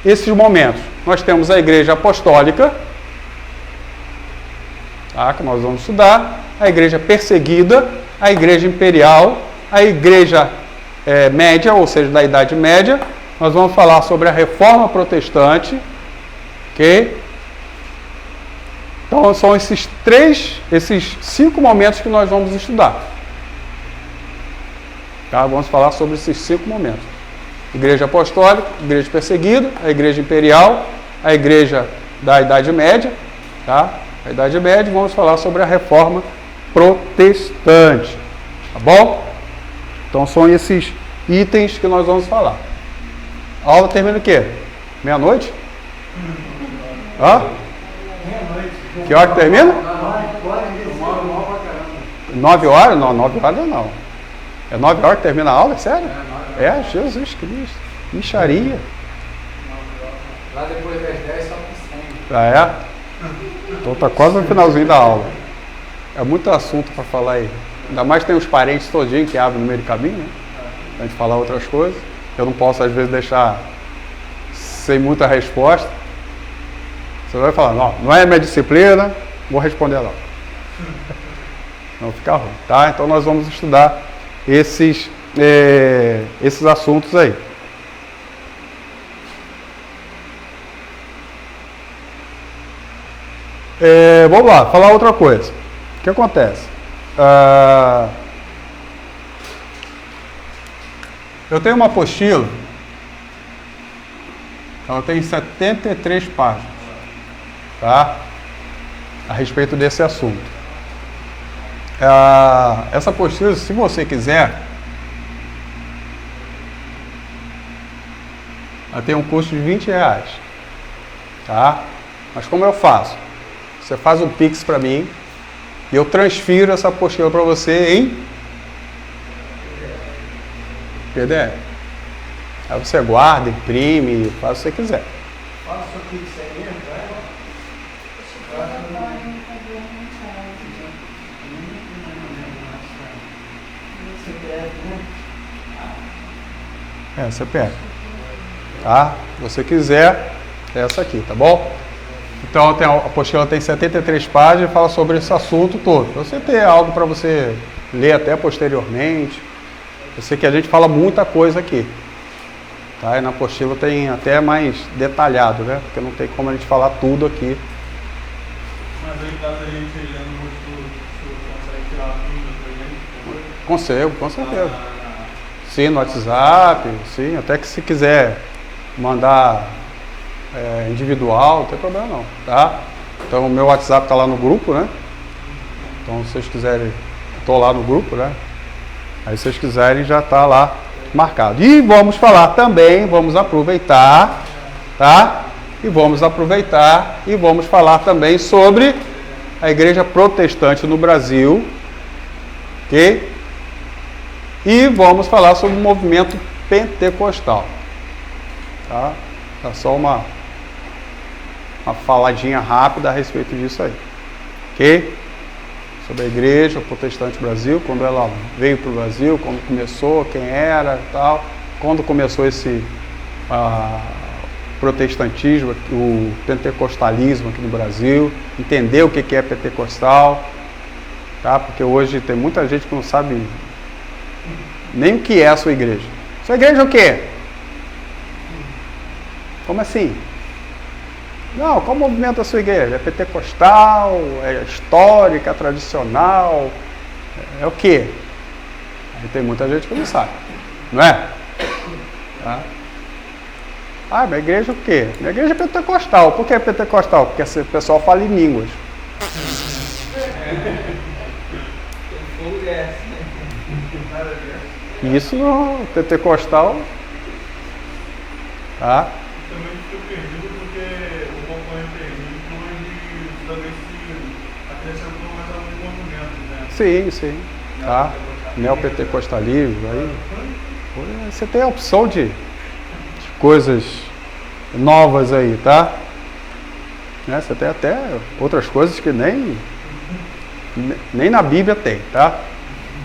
esses momentos? Nós temos a Igreja Apostólica, tá? Que nós vamos estudar, a Igreja Perseguida, a Igreja Imperial, a Igreja Média, ou seja, da Idade Média. Nós vamos falar sobre a Reforma Protestante. Ok? Então são esses 5 momentos que nós vamos estudar. Tá? Vamos falar sobre esses 5 momentos. Igreja Apostólica, Igreja Perseguida, a Igreja Imperial, a Igreja da Idade Média. Tá? A Idade Média, vamos falar sobre a Reforma Protestante. Tá bom? Então são esses itens que nós vamos falar. A aula termina o quê? Meia-noite? Hã? Que hora que termina? 9 horas? Não, 9 horas não. É 9 horas que termina a aula? Sério? Jesus Cristo. Micharia. Lá depois das 10 só que 100. Ah, é? Então tá quase no finalzinho da aula. É muito assunto para falar aí. Ainda mais tem os parentes todinhos que abrem no meio do caminho, né? Pra gente falar outras coisas. Eu não posso às vezes deixar sem muita resposta. Você vai falar, não é minha disciplina, vou responder não. Não fica ruim, tá? Então nós vamos estudar esses assuntos aí. Vamos lá, falar outra coisa. O que acontece? Eu tenho uma apostila, ela tem 73 páginas. Tá? A respeito desse assunto. Essa apostila, se você quiser, ela tem um custo de R$20. Tá? Mas como eu faço? Você faz um Pix para mim e eu transfiro essa apostila para você em PDF. Aí você guarda, imprime, faz o que você quiser. Faça o que você mesmo, vai? CPF. Tá? Se você quiser, é essa aqui, tá bom? Então a apostila tem 73 páginas e fala sobre esse assunto todo. Pra você ter algo para você ler até posteriormente. Eu sei que a gente fala muita coisa aqui. Tá? E na apostila tem até mais detalhado, né? Porque não tem como a gente falar tudo aqui. Mas aí caso a gente lendo muito, você consegue tirar tudo pra gente? Consigo, com certeza. Sim, no WhatsApp, sim, até que se quiser mandar individual, não tem problema não, tá? Então o meu WhatsApp tá lá no grupo, né? Então se vocês quiserem, estou lá no grupo, né? Aí se vocês quiserem já está lá marcado. E vamos falar também, vamos aproveitar, tá? E vamos falar também sobre a igreja protestante no Brasil, ok? E vamos falar sobre o movimento pentecostal, tá? Tá só uma faladinha rápida a respeito disso aí, ok? Sobre a igreja protestante do Brasil, quando ela veio para o Brasil, quando começou, quem era e tal, quando começou esse protestantismo, o pentecostalismo aqui no Brasil, entender o que é pentecostal, tá? Porque hoje tem muita gente que não sabe nem o que é a sua igreja. Sua igreja é o quê? Como assim? Não, qual o movimento da sua igreja? É pentecostal, é histórica, tradicional, é o quê? Aí tem muita gente que não sabe, não é? Tá? Ah, minha igreja é o quê? Minha igreja é pentecostal. Por que é pentecostal? Porque o pessoal fala em línguas. Isso no pentecostal. Tá? Também fica perdido porque o povo é perdido hoje também se acrescentou mais alguns movimentos, né? Sim. Tá? Neopentecostalismo. Aí você tem a opção de coisas novas aí, tá? Né? Você tem até outras coisas que nem na Bíblia tem, tá?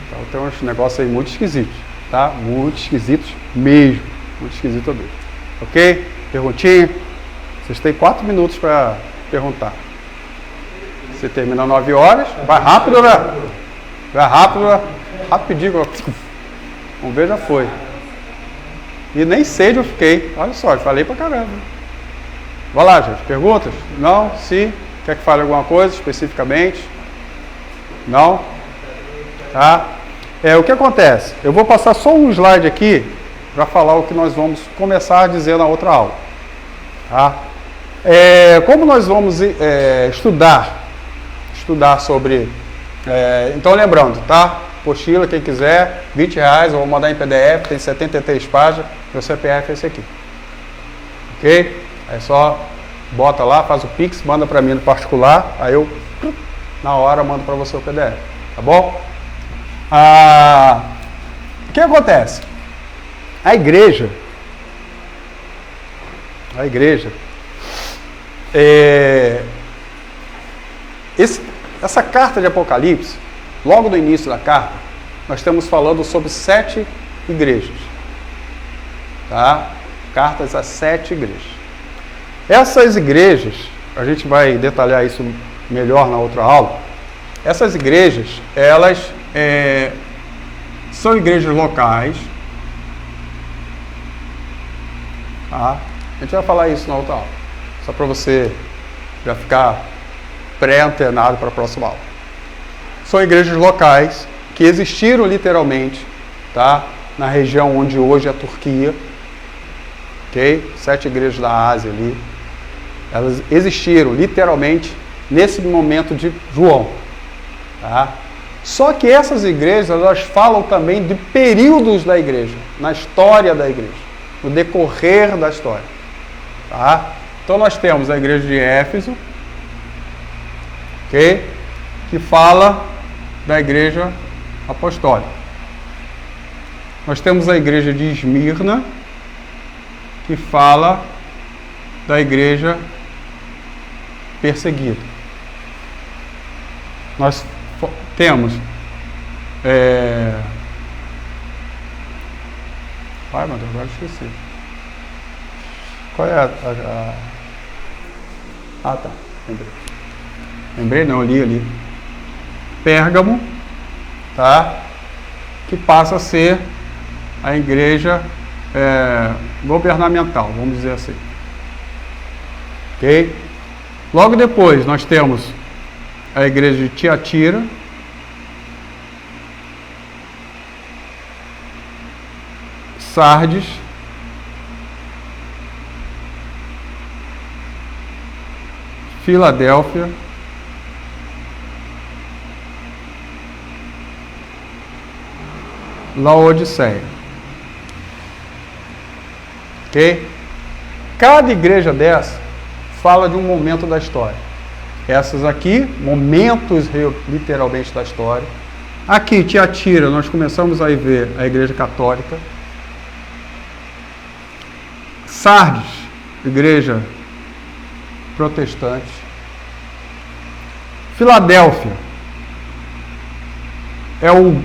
Então tem uns negócios aí muito esquisitos, tá? Muito esquisitos mesmo. Muito esquisito mesmo. Ok? Perguntinha? Vocês têm 4 minutos para perguntar. Você termina 9 horas. Vai rápido, né? Vai rápido, né? Rapidinho. Vamos ver, já foi. E nem sede eu fiquei. Olha só, eu falei pra caramba. Vai lá, gente. Perguntas? Não? Se? Quer que fale alguma coisa especificamente? Não? Tá? O que acontece? Eu vou passar só um slide aqui para falar o que nós vamos começar a dizer na outra aula. Tá? Como nós vamos estudar sobre... então lembrando, tá? Apostila, quem quiser, R$20, eu vou mandar em PDF, tem 73 páginas, meu CPF é esse aqui. Ok? Aí só bota lá, faz o Pix, manda para mim no particular, aí eu, na hora, mando para você o PDF. Tá bom? O que acontece? A igreja, essa carta de Apocalipse, logo no início da carta, nós estamos falando sobre 7 igrejas. Tá? Cartas a 7 igrejas. Essas igrejas, a gente vai detalhar isso melhor na outra aula. Essas igrejas, elas são igrejas locais. Tá? A gente vai falar isso na outra aula. Só para você já ficar pré-antenado para a próxima aula. São igrejas locais que existiram literalmente, tá? Na região onde hoje é a Turquia. Ok? 7 igrejas da Ásia ali. Elas existiram literalmente nesse momento de João. Tá? Só que essas igrejas, elas falam também de períodos da igreja, na história da igreja, no decorrer da história. Tá? Então nós temos a igreja de Éfeso, ok? Que fala da igreja apostólica. Nós temos a igreja de Esmirna, que fala da igreja perseguida. Nós temos ai, meu Deus, agora eu esqueci. Qual é ah, tá, lembrei não, li Pérgamo, tá? Que passa a ser a igreja governamental, vamos dizer assim. Ok? Logo depois nós temos a igreja de Tiatira, Sardes, Filadélfia, Laodiceia. Ok? Cada igreja dessa fala de um momento da história. Essas aqui, momentos literalmente da história. Aqui, Tiatira, nós começamos a ver a igreja católica. Sardes, igreja protestante. Filadélfia é o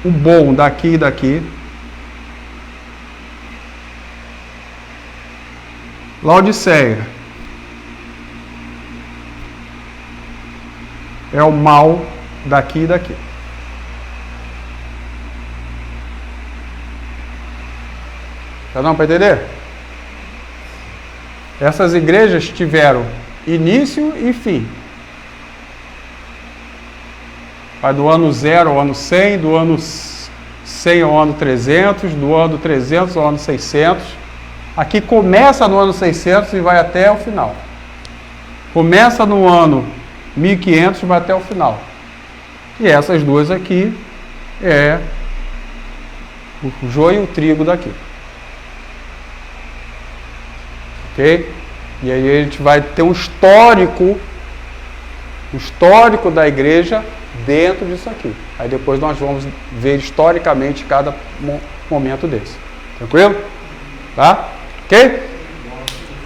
bom daqui e daqui. Laodiceia é o mal daqui e daqui. Já dá para entender? Essas igrejas tiveram início e fim. Vai do ano 0 ao ano 100, do ano 100 ao ano 300, do ano 300 ao ano 600. Aqui começa no ano 600 e vai até o final. Começa no ano 1500 e vai até o final. E essas duas aqui é o joio e o trigo daqui. Ok? E aí a gente vai ter um histórico da igreja dentro disso aqui. Aí depois nós vamos ver historicamente cada momento desse. Tranquilo? Tá? Ok?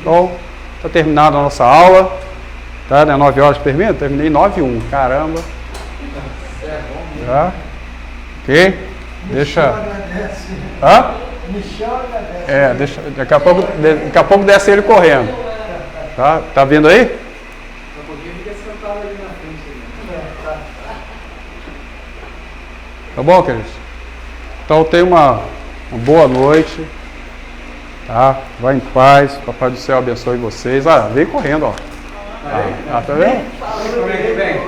Então, está terminada a nossa aula. Tá? Né? 9 horas termina? Terminei 9h01. Caramba. Tá? Ok? Deixa. Hã? É, deixa. Daqui a pouco desce ele correndo. Tá vendo aí? Daqui a pouquinho fica sentado ali na frente. Tá bom, queridos? Então tenha uma boa noite. Tá? Vá em paz. Papai do céu abençoe vocês. Veio correndo, ó. Tá vendo? Como é que vem?